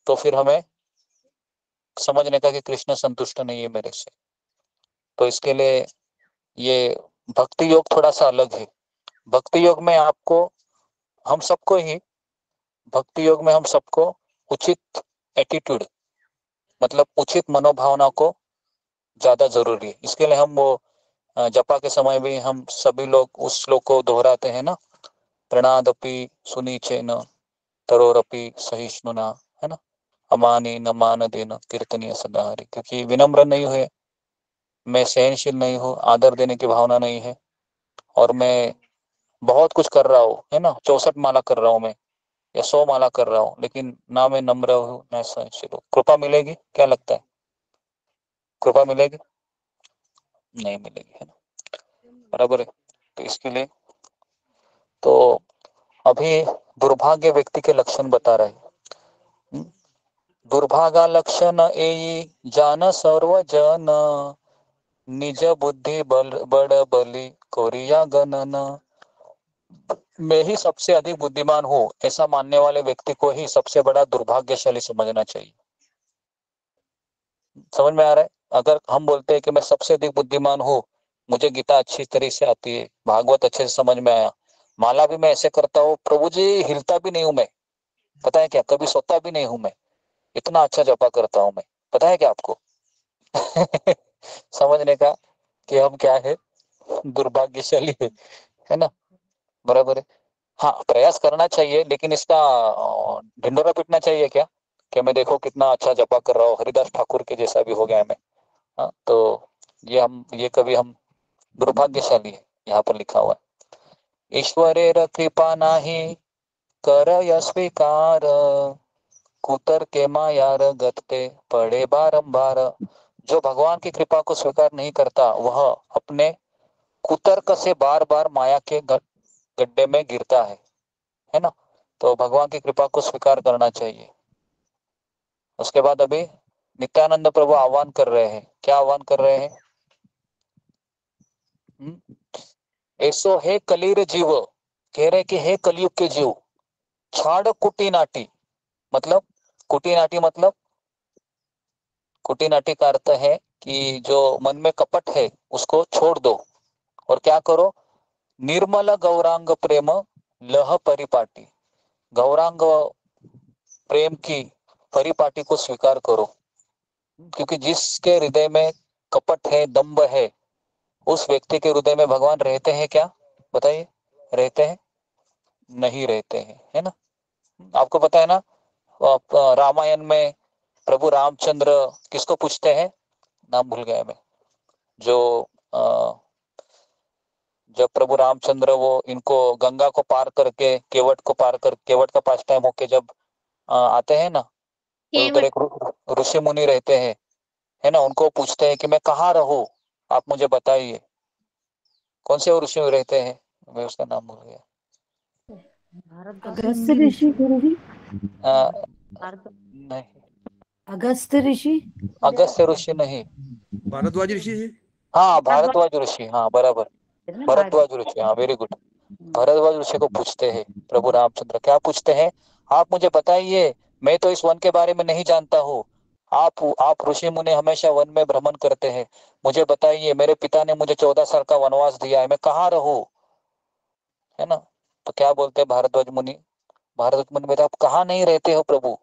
तो फिर हमें समझने का कि कृष्ण संतुष्ट नहीं है मेरे से। तो इसके लिए ये भक्ति योग थोड़ा सा अलग है। भक्ति योग में आपको, हम सबको ही भक्ति योग में हम सबको उचित एटीट्यूड, मतलब उचित मनोभावना को ज्यादा जरूरी है। इसके लिए हम वो जपा के समय भी हम सभी लोग उस श्लोक को दोहराते हैं ना, प्रणादपि सुनीचेन तरोरपि सहिष्णुना, है ना, अमानी न मान देना कीर्तनीय सदा हरि। क्योंकि विनम्र नहीं हुए, मैं सहनशील नहीं हूँ, आदर देने की भावना नहीं है, और मैं बहुत कुछ कर रहा हूँ, है ना, 64 माला कर रहा हूँ मैं, या 100 माला कर रहा हूँ, लेकिन ना मैं नम्र हूँ ना सहनशील हूँ। कृपा मिलेगी? क्या लगता है, कृपा मिलेगी? नहीं मिलेगी, है ना, बराबर है। तो इसके लिए तो अभी दुर्भाग्य व्यक्ति के लक्षण बता रहे हैं। दुर्भागा लक्षण ए जान सर्व जन, निज बुद्धि बड़ बलि कोरिया गणन। मैं ही सबसे अधिक बुद्धिमान हूँ, ऐसा मानने वाले व्यक्ति को ही सबसे बड़ा दुर्भाग्यशाली समझना चाहिए। समझ में आ रहा है? अगर हम बोलते हैं कि मैं सबसे अधिक बुद्धिमान हूँ, मुझे गीता अच्छी तरह से आती है, भागवत अच्छे से समझ में आया, माला भी मैं ऐसे करता हूँ, प्रभु जी हिलता भी नहीं हूं मैं, पता है क्या, कभी सोता भी नहीं हूं मैं, इतना अच्छा जपा करता हूं मैं, पता है क्या आपको? समझने का कि हम क्या है, दुर्भाग्यशाली है ना, बराबर है। हाँ प्रयास करना चाहिए, लेकिन इसका ढिंडोरा पीटना चाहिए क्या कि मैं देखो कितना अच्छा जपा कर रहा हूँ, हरिदास ठाकुर के जैसा भी हो गया मैं। हाँ, तो ये कभी हम दुर्भाग्यशाली है, यहाँ पर लिखा हुआ है ईश्वरेर कृपा नाही करय स्वीकार कुतर के मायार गतते पड़े बारंबार। जो भगवान की कृपा को स्वीकार नहीं करता वह अपने कुतर्क से बार बार माया के गड्ढे में गिरता है ना। तो भगवान की कृपा को स्वीकार करना चाहिए। उसके बाद अभी नित्यानंद प्रभु आह्वान कर रहे हैं, क्या आह्वान कर रहे हैं? ऐसो हे कलीर जीव, कह रहे कि हे कलयुग के जीव, छाड़ कुटी नाटी, मतलब कुटी नाटी मतलब कुटी नाटी का अर्थ है कि जो मन में कपट है उसको छोड़ दो और क्या करो, निर्मल गौरांग प्रेम लह परिपाटी, गौरांग प्रेम की परिपाटी को स्वीकार करो। क्योंकि जिसके हृदय में कपट है, दंभ है, उस व्यक्ति के हृदय में भगवान रहते हैं क्या? बताइए, रहते हैं? नहीं रहते हैं, है ना। आपको पता है ना, रामायण में प्रभु रामचंद्र किसको पूछते हैं? नाम भूल गया मैं। जो जब प्रभु रामचंद्र वो इनको गंगा को पार करके केवट को पार कर, केवट का पास टाइम होके जब आते हैं ना, तो उधर एक ऋषि मुनि रहते हैं, है ना, उनको पूछते हैं कि मैं कहाँ रहूं, आप मुझे बताइए। कौन से वो ऋषि रहते हैं? मैं उसका नाम भूल गया। अगस्त ऋषि गुरुजी? नहीं, अगस्त ऋषि? अगस्त्य ऋषि नहीं, भारद्वाज ऋषि। हाँ भारद्वाज ऋषि, हाँ बराबर, भारद्वाज ऋषि, हाँ वेरी गुड। भारद्वाज ऋषि को पूछते हैं प्रभु रामचंद्र, क्या पूछते हैं? आप मुझे बताइए, मैं तो इस वन के बारे में नहीं जानता हूँ, आप ऋषि मुनि हमेशा वन में भ्रमण करते हैं, मुझे बताइए, मेरे पिता ने मुझे 14 साल का वनवास दिया है, मैं कहाँ रहूं, है ना। तो क्या बोलते हैं भारद्वाज मुनि? भारद्वाज मुनि बोलते, आप कहाँ नहीं रहते हो प्रभु?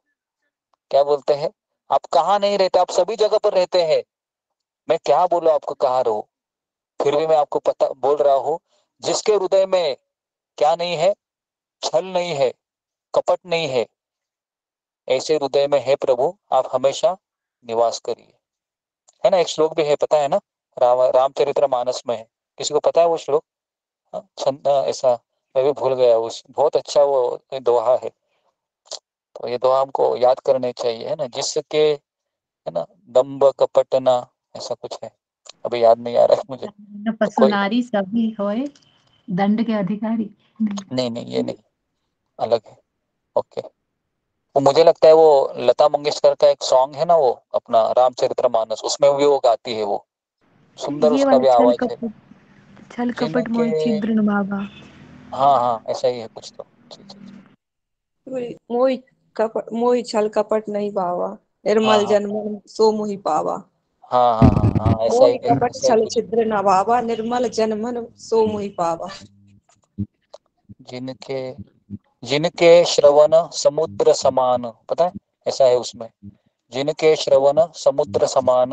क्या बोलते हैं? आप कहाँ नहीं रहते, आप सभी जगह पर रहते हैं, मैं क्या बोलूं आपको कहाँ रहूं। फिर भी मैं आपको पता बोल रहा हूँ, जिसके हृदय में क्या नहीं है, छल नहीं है, कपट नहीं है, ऐसे हृदय में है प्रभु आप हमेशा निवास करिए, है ना। एक श्लोक भी है, पता है ना, रामचरितमानस में है, किसी को पता है वो श्लोक? छंद ऐसा, मैं भी भूल गया, उस बहुत अच्छा वो दोहा है। तो ये दोहा हमको याद करने चाहिए, है ना, जिसके, है ना, दम्भ कपट ना, ऐसा कुछ है, अभी याद नहीं आ रहा है मुझे। पशुनारी सभी होए दंड के अधिकारी। नहीं, ये नहीं, अलग है। ओके, वो मुझे लगता है वो लता मंगेशकर का एक सॉन्ग है ना, वो अपना रामचरितमानस, उसमें भी वो गाती है, वो सुंदर ये उसका वाला भी आवाज है। छल कपट मोह जिनके, छिद्र बाबा। हाँ ऐसा ही है कुछ तो। मोहि छल कपट नहीं पावा, निर्मल हाँ जन मन सो मोहि पावा। हाँ ऐसा मोहि ही है, कपट ऐसा ही छल कुछ। छिद्र न भावा, निर्मल जन मन सो मोहि पावा। जिनके श्रवण समुद्र समान, पता है, ऐसा है उसमें, जिनके श्रवण समुद्र समान,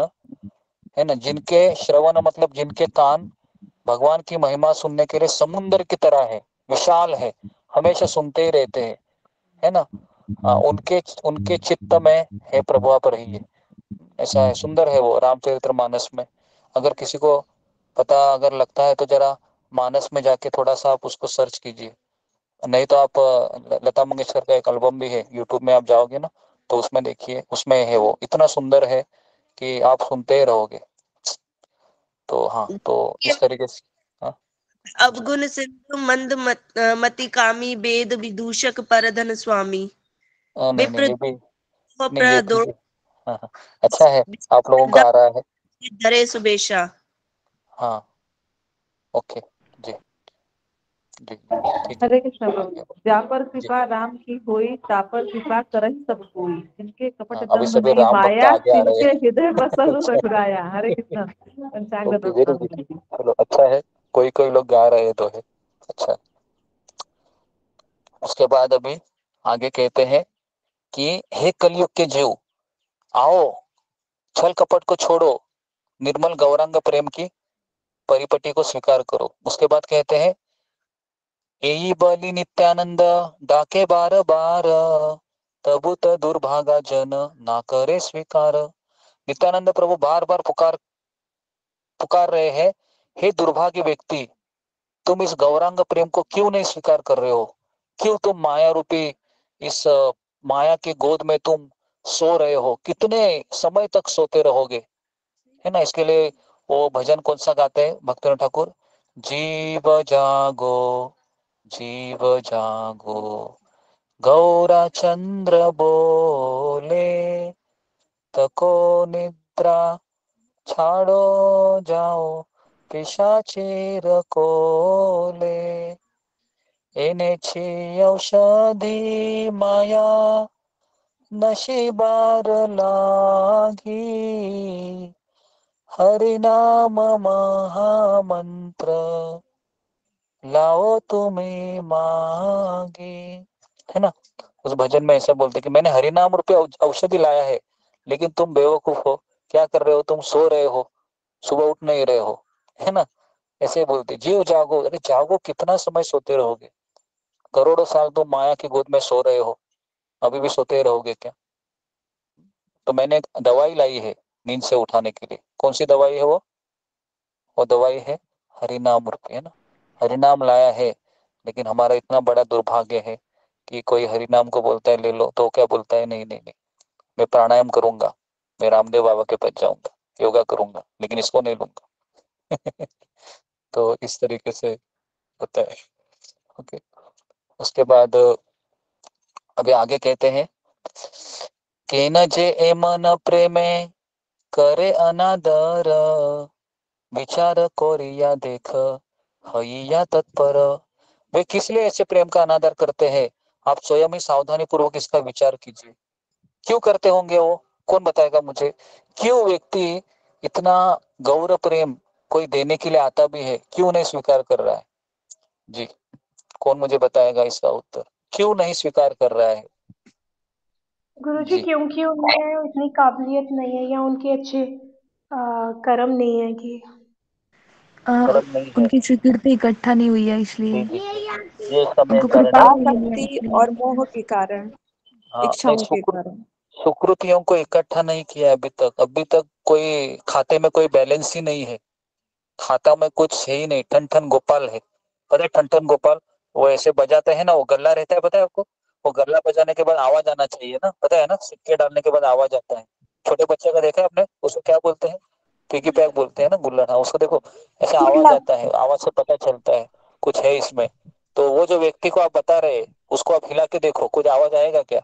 है ना, जिनके श्रवण मतलब जिनके कान भगवान की महिमा सुनने के लिए समुद्र की तरह है, विशाल है, हमेशा सुनते ही रहते हैं, है ना। उनके उनके चित्त में है प्रभु आप रहिए, ऐसा है, सुंदर है वो रामचरितमानस में। अगर किसी को पता अगर लगता है तो जरा मानस में जाके थोड़ा सा आप उसको सर्च कीजिए, नहीं तो आप लता मंगेशकर का एक एल्बम भी है, यूट्यूब में आप जाओगे ना तो उसमें देखिए, उसमें है, वो इतना सुंदर है कि आप सुनते ही रहोगे। तो हाँ, तो इस तरीके से। हाँ? अवगुण सिंधु मंद मति कामी, वेद विदूषक परधन स्वामी। नहीं ये भी नहीं, ये प्रदो हाँ, अच्छा है, आप लोगों का आ रहा है। धरे सुबेशा। हाँ ओके जी, ठीक है। हरे कृष्ण प्रभु। जापर कृपा राम की होई, तापर कृपा करहि सब कोई, जिनके कपट अभी दंभ सभी नहीं राम भक्त माया, आगे आ रहे तिनके हैं। हृदय बसहु रघुराया। हरे कृष्ण। पंचांग ओके वेरी गुड, चलो अच्छा है, कोई लोग गा रहे तो है, अच्छा। उसके बाद अभी आगे कहते हैं कि हे कलयुग के जीव, आओ छल कपट को छोड़ो, निर्मल गौरांग प्रेम की परिपटी को स्वीकार करो। उसके बाद कहते हैं एई बली नित्यानंद डाके बार बार, तबुत दुर्भागा जन ना करे स्वीकार। नित्यानंद प्रभु बार बार पुकार रहे हैं, हे दुर्भाग्य व्यक्ति, तुम इस गौरांग प्रेम को क्यों नहीं स्वीकार कर रहे हो? क्यों तुम माया रूपी इस माया की गोद में तुम सो रहे हो? कितने समय तक सोते रहोगे? है ना। इसके लिए वो भजन कौन सा गाते हैं भक्तिनाथ ठाकुर? जीव जागो, जीव जागो, गौरा चंद्र बोले, तको निद्रा छाड़ो जाओ, पिशाचीर कोले, एने छी औषधी माया, नशीबार लागी, हरिनाम महामंत्र, लाओ तुम्हें मांगे। है ना। उस भजन में ऐसा बोलते कि मैंने हरिनाम रूपी औषधि लाया है, लेकिन तुम बेवकूफ हो, क्या कर रहे हो? तुम सो रहे हो, सुबह उठ नहीं रहे हो। है ना। ऐसे बोलते जीव जागो। अरे जागो, कितना समय सोते रहोगे? करोड़ों साल तुम माया की गोद में सो रहे हो, अभी भी सोते रहोगे क्या? तो मैंने एक दवाई लाई है नींद से उठाने के लिए। कौन सी दवाई है वो दवाई है हरिनाम रूपी। है ना। हरिनाम लाया है, लेकिन हमारा इतना बड़ा दुर्भाग्य है कि कोई हरिनाम को बोलता है ले लो, तो क्या बोलता है? नहीं नहीं नहीं, मैं प्राणायाम करूंगा, मैं रामदेव बाबा के पास जाऊंगा, योगा करूंगा, लेकिन इसको नहीं लूंगा। तो इस तरीके से होता है। ओके। उसके बाद अभी आगे कहते हैं कि न जे ए मन प्रेमे करे अनादर, विचार कोरिया देख हइया तत्पर। वे किस लिए ऐसे प्रेम का अनादर करते हैं? आप स्वयं ही सावधानी पूर्वक इसका विचार कीजिए। क्यों करते होंगे वो? कौन बताएगा मुझे? क्यों व्यक्ति इतना गौर प्रेम कोई देने के लिए आता भी है, क्यों नहीं स्वीकार कर रहा है? जी, कौन मुझे बताएगा इसका उत्तर? क्यों नहीं स्वीकार कर रहा है? गुरुजी, क्योंकि उनमें उतनी काबिलियत नहीं है या उनके अच्छे कर्म नहीं है कि कर्म नहीं है। उनकी स्वीकृति इकट्ठा नहीं हुई है, इसलिए ये समय उनको कारण कृपा है। नहीं मिली है, आसक्ति इसलिए। और मोह के कारण, हाँ, नहीं, इच्छाओं के कारण। सुकृतियों को इकट्ठा नहीं किया अभी तक। अभी तक कोई खाते में कोई बैलेंस ही नहीं है, खाता में कुछ है ही नहीं। ठन ठन गोपाल है, पता है? ठन ठन गोपाल वो ऐसे बजाते हैं ना, वो गल्ला रहता है, पता है आपको? वो गल्ला बजाने के बाद आवाज आना चाहिए ना, पता है ना? सिक्के डालने के बाद आवाज आता है। छोटे बच्चे का देखा है आपने? उसको क्या बोलते हैं? पिगी पैक बोलते हैं ना, गुल्लड़। हाँ, उसको देखो ऐसे आवाज आता है, आवाज से पता चलता है कुछ है इसमें। तो वो जो व्यक्ति को आप बता रहे, उसको आप हिला के देखो, कुछ आवाज आएगा क्या?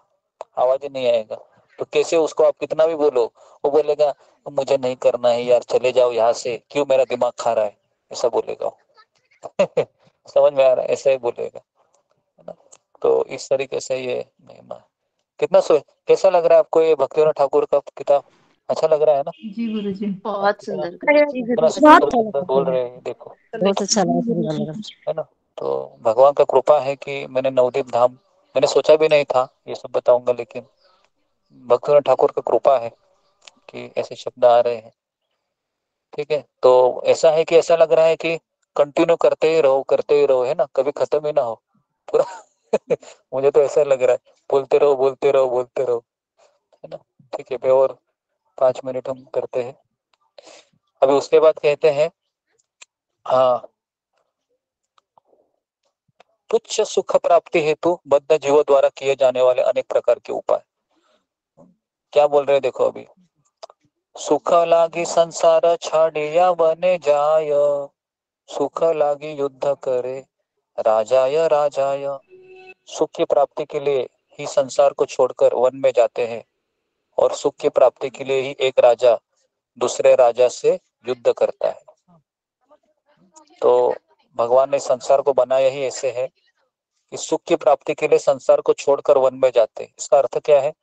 आवाज ही नहीं आएगा। तो कैसे उसको आप कितना भी बोलो, वो बोलेगा मुझे नहीं करना है यार, चले जाओ यहाँ से, क्यों मेरा दिमाग खा रहा है, ऐसा बोलेगा। समझ में आ रहा है? ऐसा ही बोलेगा। है ना। तो इस तरीके से ये महिमा है। कितना कैसा लग रहा है आपको ये भक्तिनाथ ठाकुर का किताब? अच्छा लग रहा है ना? जी गुरुजी, बहुत सुंदर कितना सुंदर बोल रहे हैं, देखो। बहुत अच्छा लगा, सुंदर लगा। है ना। तो भगवान का कृपा है कि मैंने नवदीप धाम, मैंने सोचा भी नहीं था ये सब बताऊंगा, लेकिन भक्तिनाथ ठाकुर का कृपा है कि ऐसे शब्द आ रहे हैं। ठीक है। तो ऐसा है कि ऐसा लग रहा है कि कंटिन्यू करते ही रहो, है ना, कभी खत्म ही ना हो पूरा। मुझे तो ऐसा लग रहा है, बोलते रहो बोलते रहो बोलते रहो। है ना। ठीक है, और 5 मिनट हम करते हैं अभी। उसके बाद कहते हैं हाँ, तुच्छ सुख प्राप्ति हेतु बद्ध जीवों द्वारा किए जाने वाले अनेक प्रकार के उपाय। क्या बोल रहे हैं देखो अभी। सुख लागी संसार छाड़िया बने जाय, सुख लागी युद्ध करे राजाय राजाय। सुख की प्राप्ति के लिए ही संसार को छोड़कर वन में जाते हैं, और सुख की प्राप्ति के लिए ही एक राजा दूसरे राजा से युद्ध करता है। तो भगवान ने संसार को बनाया ही ऐसे है कि सुख की प्राप्ति के लिए संसार को छोड़कर वन में जाते हैं। इसका अर्थ क्या है?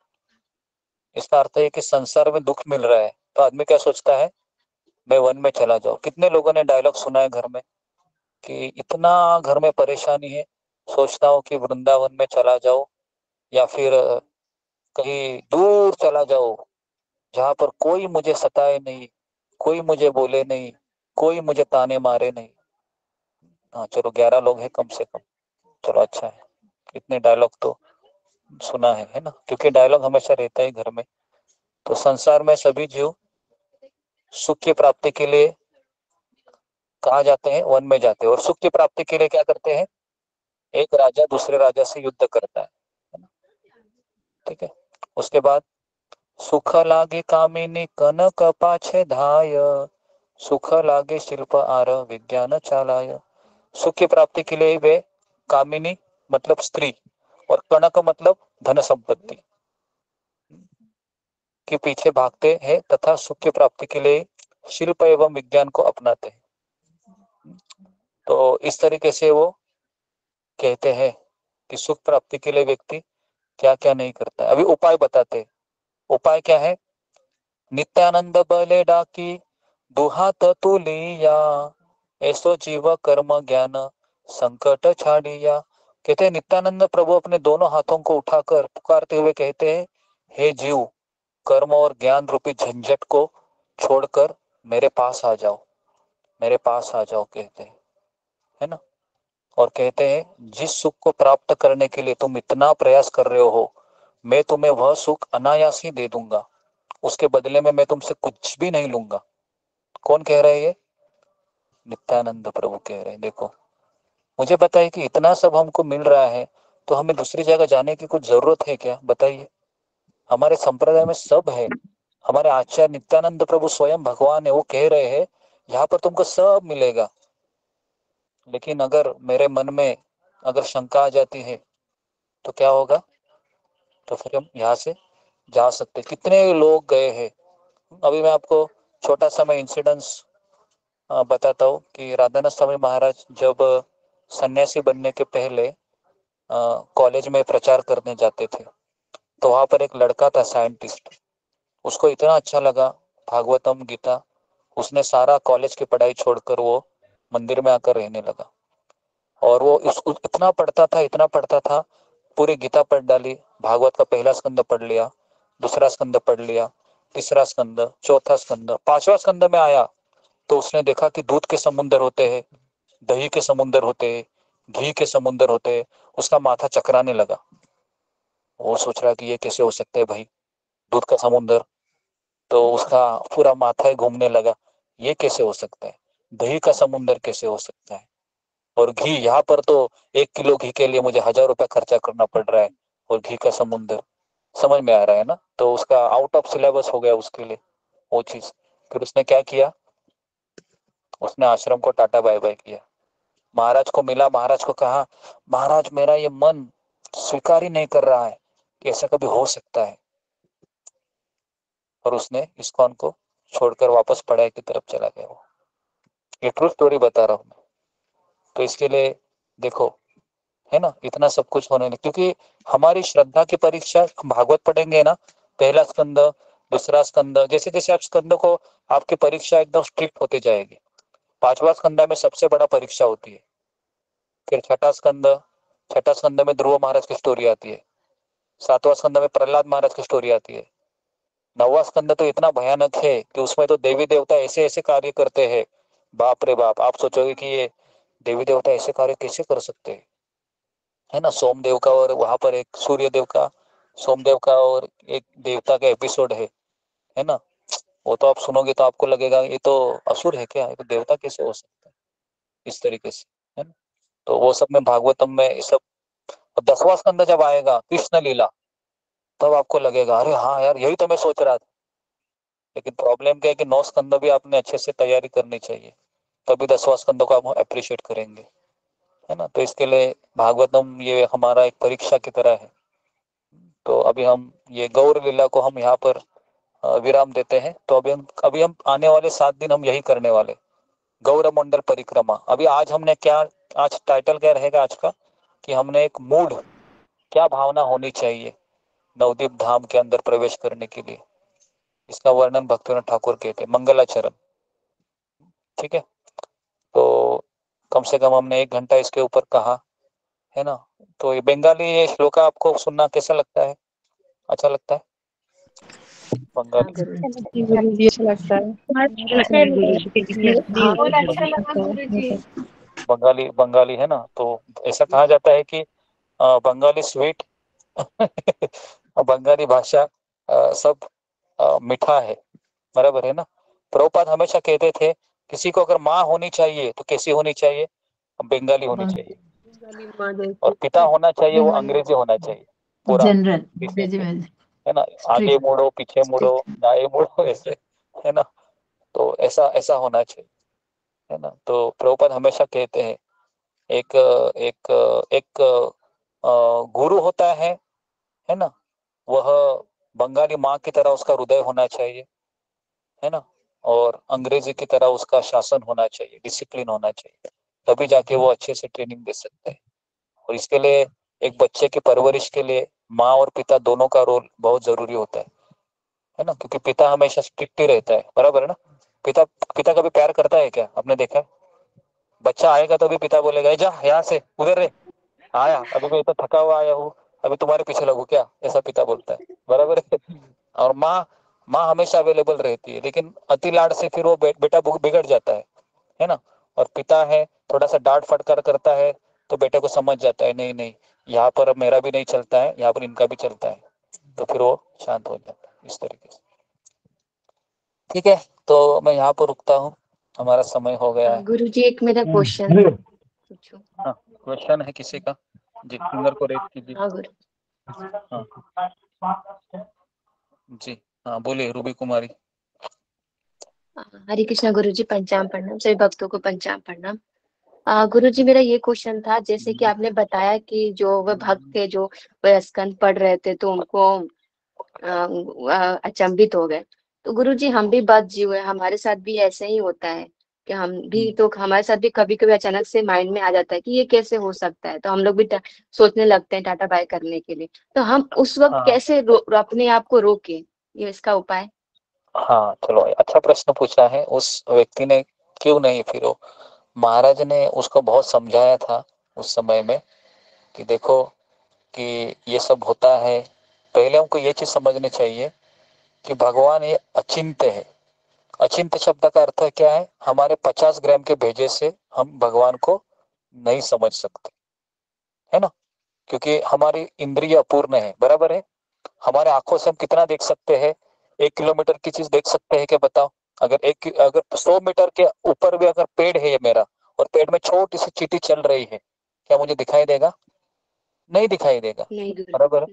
इसका अर्थ है कि संसार में दुख मिल रहा है तो आदमी क्या सोचता है? मैं वन में चला जाऊं। कितने लोगों ने डायलॉग सुना है घर में कि इतना घर में परेशानी है, सोचता हूँ कि वृंदावन में चला जाओ या फिर कहीं दूर चला जाओ जहां पर कोई मुझे सताए नहीं, कोई मुझे बोले नहीं, कोई मुझे ताने मारे नहीं। हाँ चलो 11 लोग हैं कम से कम, चलो अच्छा है, इतने डायलॉग तो सुना है ना, क्योंकि डायलॉग हमेशा रहता है घर में। तो संसार में सभी जीव सुख की प्राप्ति के लिए कहाँ जाते हैं? वन में जाते हैं। और सुख की प्राप्ति के लिए क्या करते हैं? एक राजा दूसरे राजा से युद्ध करता है, ठीक है। उसके बाद सुख लागे कामिनी कनक पाछे धाय, सुख लागे शिल्प आर विज्ञान चालाय। सुख की प्राप्ति के लिए वे कामिनी मतलब स्त्री और कनक मतलब धन संपत्ति के पीछे भागते हैं तथा सुख की प्राप्ति के लिए शिल्प एवं विज्ञान को अपनाते हैं। तो इस तरीके से वो कहते हैं कि सुख प्राप्ति के लिए व्यक्ति क्या क्या नहीं करता है। अभी उपाय बताते हैं। उपाय क्या है? नित्यानंद बले डाकी दुहात तुलिया, ऐसो जीव कर्म ज्ञान संकट छाड़िया। कहते हैं नित्यानंद प्रभु अपने दोनों हाथों को उठाकर पुकारते हुए कहते हैं, हे जीव, कर्म और ज्ञान रूपी झंझट को छोड़कर मेरे पास आ जाओ, मेरे पास आ जाओ, कहते हैं, है ना। और कहते हैं जिस सुख को प्राप्त करने के लिए तुम इतना प्रयास कर रहे हो, मैं तुम्हें वह सुख अनायास ही दे दूंगा, उसके बदले में मैं तुमसे कुछ भी नहीं लूंगा। कौन कह रहा है ये? नित्यानंद प्रभु कह रहे हैं। देखो, मुझे बताइए कि इतना सब हमको मिल रहा है तो हमें दूसरी जगह जाने की कुछ जरूरत है क्या? बताइए। हमारे संप्रदाय में सब है। हमारे आचार्य नित्यानंद प्रभु स्वयं भगवान है, वो कह रहे हैं यहाँ पर तुमको सब मिलेगा। लेकिन अगर मेरे मन में अगर शंका आ जाती है तो क्या होगा? तो फिर हम यहाँ से जा सकते। कितने लोग गए हैं। अभी मैं आपको छोटा सा मैं इंसिडेंस बताता हूँ कि राधानाथ स्वामी महाराज जब सन्यासी बनने के पहले कॉलेज में प्रचार करने जाते थे तो वहां पर एक लड़का था साइंटिस्ट। उसको इतना अच्छा लगा भागवतम गीता, उसने सारा कॉलेज की पढ़ाई छोड़कर वो मंदिर में आकर रहने लगा। और वो इतना पढ़ता था, पूरी गीता पढ़ डाली, भागवत का पहला स्कंद पढ़ लिया, दूसरा स्कंद पढ़ लिया, तीसरा स्कंद, चौथा स्कंद, पांचवा स्कंद में आया तो उसने देखा कि दूध के समुद्र होते हैं, दही के समुद्र होते हैं, घी के समुद्र होते हैं। उसका माथा चकराने लगा। वो सोच रहा कि ये कैसे हो सकता है भाई, दूध का समुद्र। तो उसका पूरा माथा ही घूमने लगा, ये कैसे हो सकता है, दही का समुद्र कैसे हो सकता है, और घी, यहाँ पर तो 1 किलो घी के लिए मुझे 1000 रुपया खर्चा करना पड़ रहा है, और घी का समुद्र। समझ में आ रहा है ना। तो उसका आउट ऑफ सिलेबस हो गया उसके लिए वो चीज। फिर उसने क्या किया? उसने आश्रम को टाटा बाय बाय किया। महाराज को मिला, महाराज को कहा, महाराज मेरा ये मन स्वीकार ही नहीं कर रहा है कि ऐसा कभी हो सकता है। और उसने इस्कॉन को छोड़कर वापस पढ़ाई की तरफ चला गया। वो ये ट्रू स्टोरी बता रहा हूँ मैं। तो इसके लिए देखो, है ना, इतना सब कुछ होने लगे क्योंकि हमारी श्रद्धा की परीक्षा, भागवत पढ़ेंगे ना, पहला स्कंद, दूसरा स्कंद, जैसे जैसे आप स्कंद को, आपकी परीक्षा एकदम स्ट्रिक्ट होती जाएगी। 5वां स्कंद में सबसे बड़ा परीक्षा होती है। फिर छठा स्कंद में ध्रुव महाराज की स्टोरी आती है। 7वां स्कंद में प्रहलाद महाराज की स्टोरी आती है। 9वां स्कंद तो इतना भयानक है कि उसमें तो देवी देवता ऐसे ऐसे कार्य करते हैं, बाप रे बाप। आप सोचोगे कि ये देवी देवता ऐसे कार्य कैसे कर सकते हैं, है ना। सोमदेव का और वहां पर एक सूर्य देव का, सोमदेव का और एक देवता का एपिसोड है ना। वो तो आप सुनोगे तो आपको लगेगा ये तो असुर है क्या, ये तो देवता कैसे हो सकता है, इस तरीके से, है ना। तो वो सब में भागवतम में सब। 10वां स्कंद जब आएगा कृष्ण लीला, तब आपको लगेगा अरे हाँ यार, यही तो मैं सोच रहा था। लेकिन प्रॉब्लम क्या है कि 9 स्कंद भी आपने अच्छे से तैयारी करनी चाहिए, तभी 10वां स्कंद को आप अप्रिशिएट करेंगे, है ना। तो इसके लिए भागवतम ये हमारा एक परीक्षा की तरह है। तो अभी हम ये गौर लीला को हम यहाँ पर विराम देते हैं। तो अभी हम आने वाले 7 दिन हम यही करने वाले, गौर मंडल परिक्रमा। अभी आज हमने क्या, आज टाइटल क्या रहेगा आज का, कि हमने एक मूड, क्या भावना होनी चाहिए नवदीप धाम के अंदर प्रवेश करने के लिए। इसका वर्णन भक्तिनाथ ठाकुर कहते हैं, मंगलाचरण, ठीक है। तो कम से कम हमने 1 घंटा इसके ऊपर कहा, है ना। तो ये बंगाली ये श्लोक आपको सुनना कैसा लगता है? अच्छा लगता है बंगाली? अच्छा लगता है। बहुत अच्छा लगा गुरुजी। बंगाली बंगाली है ना, तो ऐसा कहा जाता है कि बंगाली स्वीट बंगाली भाषा सब मीठा है, बराबर है ना। प्रभुपाद हमेशा कहते थे किसी को अगर माँ होनी चाहिए तो कैसी होनी चाहिए, बंगाली होनी चाहिए, और पिता होना चाहिए वो अंग्रेजी होना चाहिए पूरा, जनरल है ना, आगे मुड़ो पीछे मुड़ो दाएं मुड़ो ऐसे, है ना, तो ऐसा ऐसा होना चाहिए, है ना। तो प्रभुपाद हमेशा कहते हैं एक एक एक गुरु होता है ना, वह बंगाली माँ की तरह उसका हृदय होना चाहिए, है ना, और अंग्रेजी की तरह उसका शासन होना चाहिए, डिसिप्लिन होना चाहिए, तभी जाके वो अच्छे से ट्रेनिंग दे सकते हैं। और इसके लिए एक बच्चे की परवरिश के लिए माँ और पिता दोनों का रोल बहुत जरूरी होता है ना, क्योंकि पिता हमेशा स्ट्रिक्ट ही रहता है, बराबर है ना। पिता पिता कभी प्यार करता है क्या, आपने देखा है? बच्चा आएगा तो भी पिता बोलेगा जा यहाँ से उधर रे, आया अभी मैं इतना थका हुआ आया हूँ, अभी तुम्हारे पीछे लगू क्या, ऐसा पिता बोलता है, बराबर है। और माँ हमेशा अवेलेबल रहती है, लेकिन अति लाड से फिर वो बेटा बिगड़ जाता है ना। और पिता है थोड़ा सा डांट फटकार करता है तो बेटे को समझ जाता है नहीं नहीं यहाँ पर अब मेरा भी नहीं चलता है, यहाँ पर इनका भी चलता है, तो फिर वो शांत हो जाता है इस तरीके से। ठीक है, तो मैं यहाँ पर रुकता हूँ, हमारा समय हो गया है। गुरुजी एक मेरा क्वेश्चन पूछो। हाँ, क्वेश्चन है किसी का? जी, फिंगर को रेज कीजिए। हाँ गुरु। हाँ जी, हाँ बोलिए रूबी कुमारी। हरे कृष्णा गुरुजी, पंचांग प्रणाम, सभी भक्तों को पंचांग प्रणाम। गुरुजी मेरा ये क्वेश्चन था, जैसे कि आपने बताया कि जो वह भक्त थे जो वह स्कंद पढ़ रहे थे तो उनको अचंभित हो गए। तो गुरुजी हम भी बद्ध जीव है, हमारे साथ भी ऐसे ही होता है कि हम भी तो हमारे साथ भी कभी कभी अचानक से माइंड में आ जाता है कि ये कैसे हो सकता है, तो हम लोग भी सोचने लगते हैं टाटा बाय करने के लिए। तो हम उस वक्त कैसे अपने आप को रोके, ये इसका उपाय? हाँ चलो, अच्छा प्रश्न पूछा है। उस व्यक्ति ने क्यों नहीं, फिर वो महाराज ने उसको बहुत समझाया था उस समय में कि देखो कि ये सब होता है। पहले हमको ये चीज समझनी चाहिए कि भगवान ये अचिंत्य है। अचिंत्य शब्द का अर्थ क्या है? हमारे 50 ग्राम के भेजे से हम भगवान को नहीं समझ सकते, है ना, क्योंकि हमारी इंद्रिय अपूर्ण है, बराबर है। हमारे आंखों से हम कितना देख सकते हैं? 1 किलोमीटर की चीज देख सकते हैं क्या, बताओ? अगर 100 मीटर के ऊपर भी अगर पेड़ है ये मेरा, और पेड़ में छोटी सी चींटी चल रही है, क्या मुझे दिखाई देगा? नहीं दिखाई देगा, बराबर।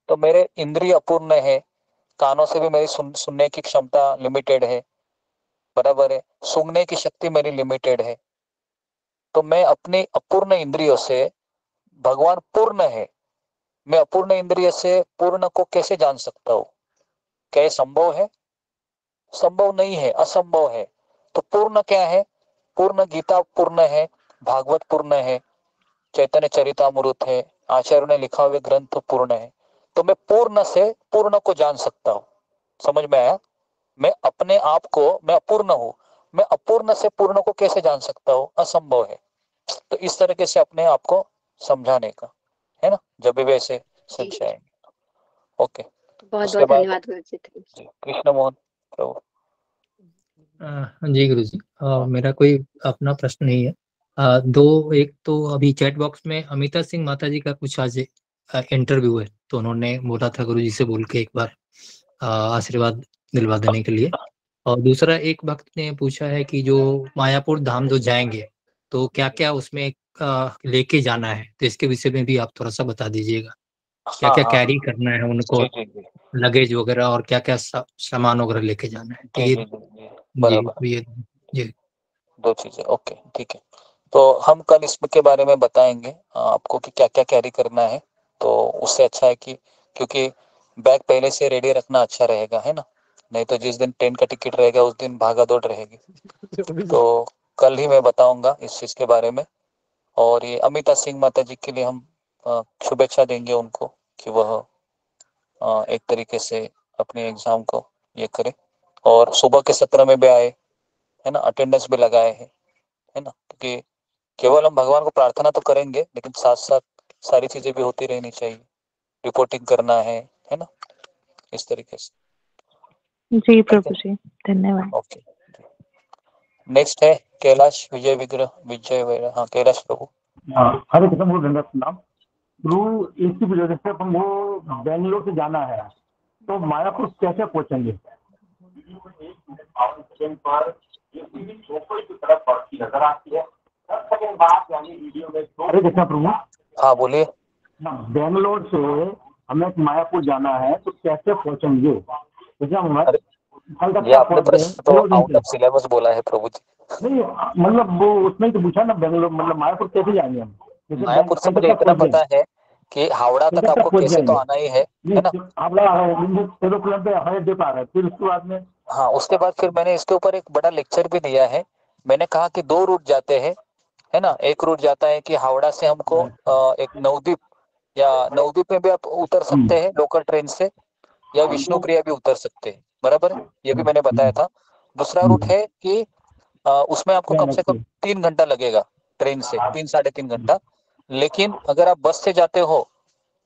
तो मेरे इंद्रिय अपूर्ण है, कानों से भी मेरी सुनने की क्षमता लिमिटेड है, बराबर है, सूंघने की शक्ति मेरी लिमिटेड है। तो मैं अपने अपूर्ण इंद्रियों से, भगवान पूर्ण है, मैं अपूर्ण इंद्रिय से पूर्ण को कैसे जान सकता हूँ? क्या ये संभव है? संभव नहीं है, असंभव है। तो पूर्ण क्या है? पूर्ण गीता पूर्ण है, भागवत पूर्ण है, चैतन्य चरितामृत है, आचार्य ने लिखा हुए ग्रंथ पूर्ण है। तो मैं पूर्ण से पूर्ण को जान सकता हूँ। समझ में आया? मैं अपने आप को, मैं अपूर्ण हूँ, मैं अपूर्ण से पूर्ण को कैसे जान सकता हूँ? असंभव है। तो इस तरीके से अपने आप को समझाने का, है ना, जब भी वैसे समझ आएंगे। ओके, बहुत उसके बहुत बाद धन्यवाद गुरुजी। कृष्ण मोहन प्रभु। जी गुरुजी, मेरा कोई अपना प्रश्न नहीं है। एक तो अभी चैट बॉक्स में अमिता सिंह माता जी का कुछ आज इंटरव्यू है, तो उन्होंने बोला था गुरुजी से बोल के एक बार आशीर्वाद दिलवा देने के लिए। और दूसरा एक भक्त ने पूछा है कि जो मायापुर धाम जो जाएंगे तो क्या क्या उसमें लेके जाना है, तो इसके विषय में भी आप थोड़ा सा बता दीजिएगा। क्या क्या कैरी करना है उनको, लगेज वगैरह, और क्या क्या सामान वगैरह लेके जाना है। जी, दो चीजें। ओके, ठीक है। तो हम कल इसके बारे में बताएंगे आपको कि क्या क्या कैरी करना है। तो उससे अच्छा है कि, क्योंकि बैग पहले से रेडी रखना अच्छा रहेगा, है ना, नहीं तो जिस दिन ट्रेन का टिकट रहेगा उस दिन भागा दौड़ रहेगी। तो कल ही मैं बताऊंगा इस चीज के बारे में। और ये अमिता सिंह माता जी के लिए हम शुभेच्छा देंगे उनको कि वह एक तरीके से अपने एग्जाम को ये करे, और सुबह के सत्र में भी आए, है ना, अटेंडेंस भी लगाए है ना, क्योंकि केवल हम भगवान को प्रार्थना तो करेंगे, लेकिन साथ साथ सारी चीजें भी होती रहनी चाहिए, रिपोर्टिंग करना है ना, इस तरीके से। जी प्रभु जी, धन्यवाद। ओके, नेक्स्ट है कैलाश विजय विग्रह हाँ कैलाश प्रभु। हाँ, हरे कृष्ण बोल रहे नाम प्रभु। इसी वजह से अपन वो बेंगलोर से जाना है, तो मायापुर कैसे पहुंचेंगे? हरे कृष्ण प्रभु। हाँ बोलिए। बेंगलोर से हमें मायापुर जाना है, तो कैसे पहुंचेंगे? ये आपने प्रश्न तो आउट ऑफ सिलेबस बोला है प्रभु जी। नहीं मतलब वो उसमें तो पूछा ना, बेंगलोर मतलब मायापुर कैसे जाएंगे हम? मायापुर से मुझे इतना पता है कि हावड़ा तक आपको कैसे तो आना ही है ना। आप एरोप्लेन पे हवाई अड्डे पर आ रहे हैं, फिर उसके बाद में हाँ उसके बाद फिर मैंने इसके ऊपर एक बड़ा लेक्चर भी दिया है। मैंने कहा कि 2 रूट जाते हैं, है ना। एक रूट जाता है कि हावड़ा से हमको एक नवद्वीप या नवद्वीप में भी आप उतर सकते हैं लोकल ट्रेन से, या विष्णुप्रिया भी उतर सकते हैं, बराबर है, ये भी मैंने बताया था। दूसरा रूट है कि उसमें आपको कम से कम 3 घंटा लगेगा ट्रेन से, 3 साढ़े 3 घंटा। लेकिन अगर आप बस से जाते हो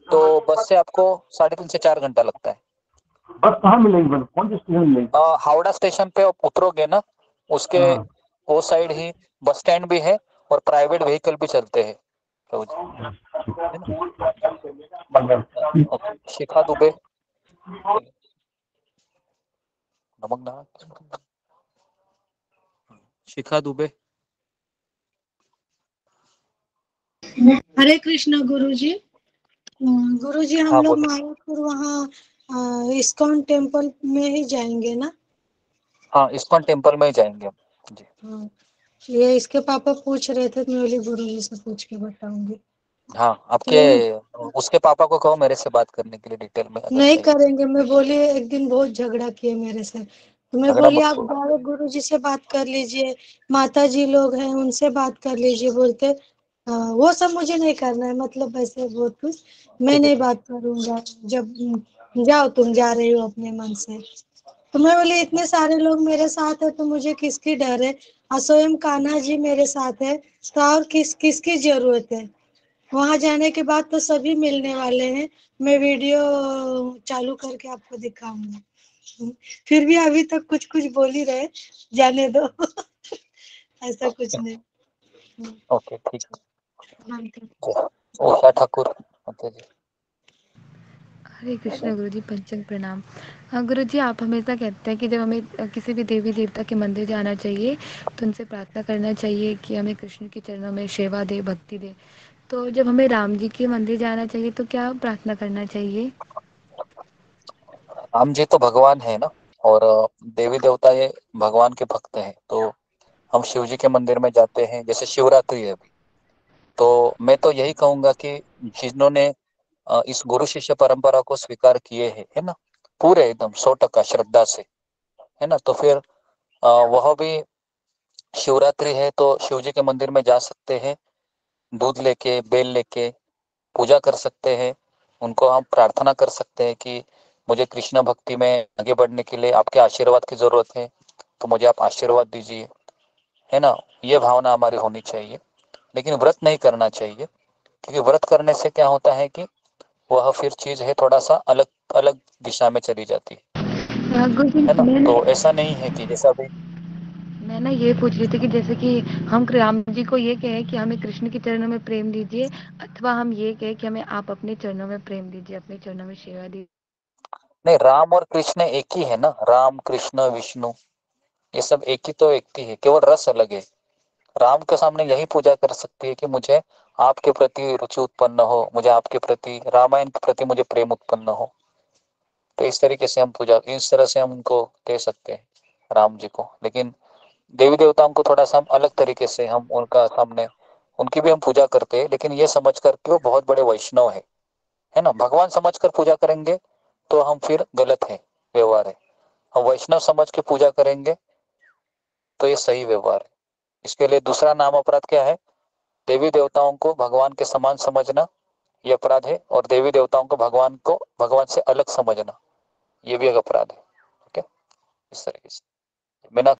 तो बस से आपको 3.5 से 4 घंटा लगता है। बस कहाँ मिलेगी? बस कौन सी स्टेशन मिलेगी? हावड़ा स्टेशन पे आप उतरोगे ना, उसके वो साइड ही बस स्टैंड भी है और प्राइवेट व्हीकल भी चलते हैं। शिखा दुबे शिखा दुबे। हरे कृष्णा गुरुजी। गुरुजी हम हाँ, लोग बोलो। मायापुर वहाँ इस्कॉन टेम्पल में ही जाएंगे ना? हाँ इस्कॉन टेम्पल में ही जाएंगे हम जी। हाँ, ये इसके पापा पूछ रहे थे, मैं बोली गुरुजी से पूछ के बताऊंगी। हाँ आपके उसके पापा को कहो मेरे से बात करने के लिए डिटेल में। नहीं करेंगे, मैं बोली एक दिन बहुत झगड़ा किए मेरे से, तो मैं बोली आप डायरेक्ट गुरुजी से बात कर लीजिए, माता जी लोग हैं उनसे बात कर लीजिए। बोलते वो सब मुझे नहीं करना है, मतलब वैसे बहुत कुछ मैं नहीं बात करूंगा, जब जाओ तुम जा रही हो अपने मन से। तो मैं बोली इतने सारे लोग मेरे साथ है तो मुझे किसकी डर है, स्वयं कान्हा जी मेरे साथ है, तो और किसकी जरूरत है? वहां जाने के बाद तो सभी मिलने वाले हैं, मैं वीडियो चालू करके आपको दिखाऊंगा। फिर भी अभी तक कुछ कुछ बोल ही रहे, जाने दो। ऐसा कुछ नहीं। ओके ठीक है। उषा ठाकुर। हरे कृष्ण गुरुजी, पंचम प्रणाम। हाँ गुरुजी, आप हमेशा कहते हैं कि जब हमें किसी भी देवी देवता के मंदिर जाना चाहिए तो उनसे प्रार्थना करना चाहिए कि हमें कृष्ण के चरणों में सेवा दे, भक्ति दे। तो जब हमें राम जी के मंदिर जाना चाहिए तो क्या प्रार्थना करना चाहिए? राम जी तो भगवान है ना, और देवी देवता ये भगवान के भक्त हैं। तो हम शिव जी के मंदिर में जाते हैं, जैसे शिवरात्रि है अभी, तो मैं तो यही कहूंगा कि जिन्होंने इस गुरु शिष्य परंपरा को स्वीकार किए है ना, पूरे एकदम 100% श्रद्धा से, है ना, तो फिर वह भी शिवरात्रि है तो शिव जी के मंदिर में जा सकते हैं, दूध लेके बेल लेके पूजा कर सकते हैं। उनको हम प्रार्थना कर सकते हैं कि मुझे कृष्ण भक्ति में आगे बढ़ने के लिए आपके आशीर्वाद की जरूरत है, तो मुझे आप आशीर्वाद दीजिए, है ना। ये भावना हमारी होनी चाहिए। लेकिन व्रत नहीं करना चाहिए, क्योंकि व्रत करने से क्या होता है कि वह फिर चीज है थोड़ा सा अलग अलग दिशा में चली जाती है ना। तो ऐसा नहीं है कि जैसा भी मैं ना ये पूछ रही थी कि जैसे कि हम राम जी को ये कहें कि हमें कृष्ण के चरणों में प्रेम दीजिए, अथवा हम ये कहें कि हमें आप अपने चरणों में प्रेम दीजिए, अपने चरणों में सेवा दीजिए। नहीं, राम और कृष्ण एक ही है ना, राम कृष्ण विष्णु ये सब एक ही तो व्यक्ति है, केवल रस अलग है। राम के सामने यही पूजा कर सकती है कि मुझे आपके प्रति रुचि उत्पन्न हो, मुझे आपके प्रति रामायण के प्रति मुझे प्रेम उत्पन्न हो। तो इस तरीके से हम पूजा, इस तरह से हम उनको दे सकते हैं राम जी को। लेकिन देवी देवताओं को थोड़ा सा हम अलग तरीके से हम उनका सामने उनकी भी हम पूजा करते हैं, लेकिन ये समझ कर कि वो बहुत बड़े वैष्णव है ना। भगवान समझ कर पूजा करेंगे तो हम फिर गलत है, व्यवहार है। हम वैष्णव समझ के पूजा करेंगे तो ये सही व्यवहार है। इसके लिए दूसरा नाम अपराध क्या है? देवी देवताओं को भगवान के समान समझना ये अपराध है, और देवी देवताओं को भगवान से अलग समझना ये भी एक अपराध है। ठीक है, इस तरीके से बिना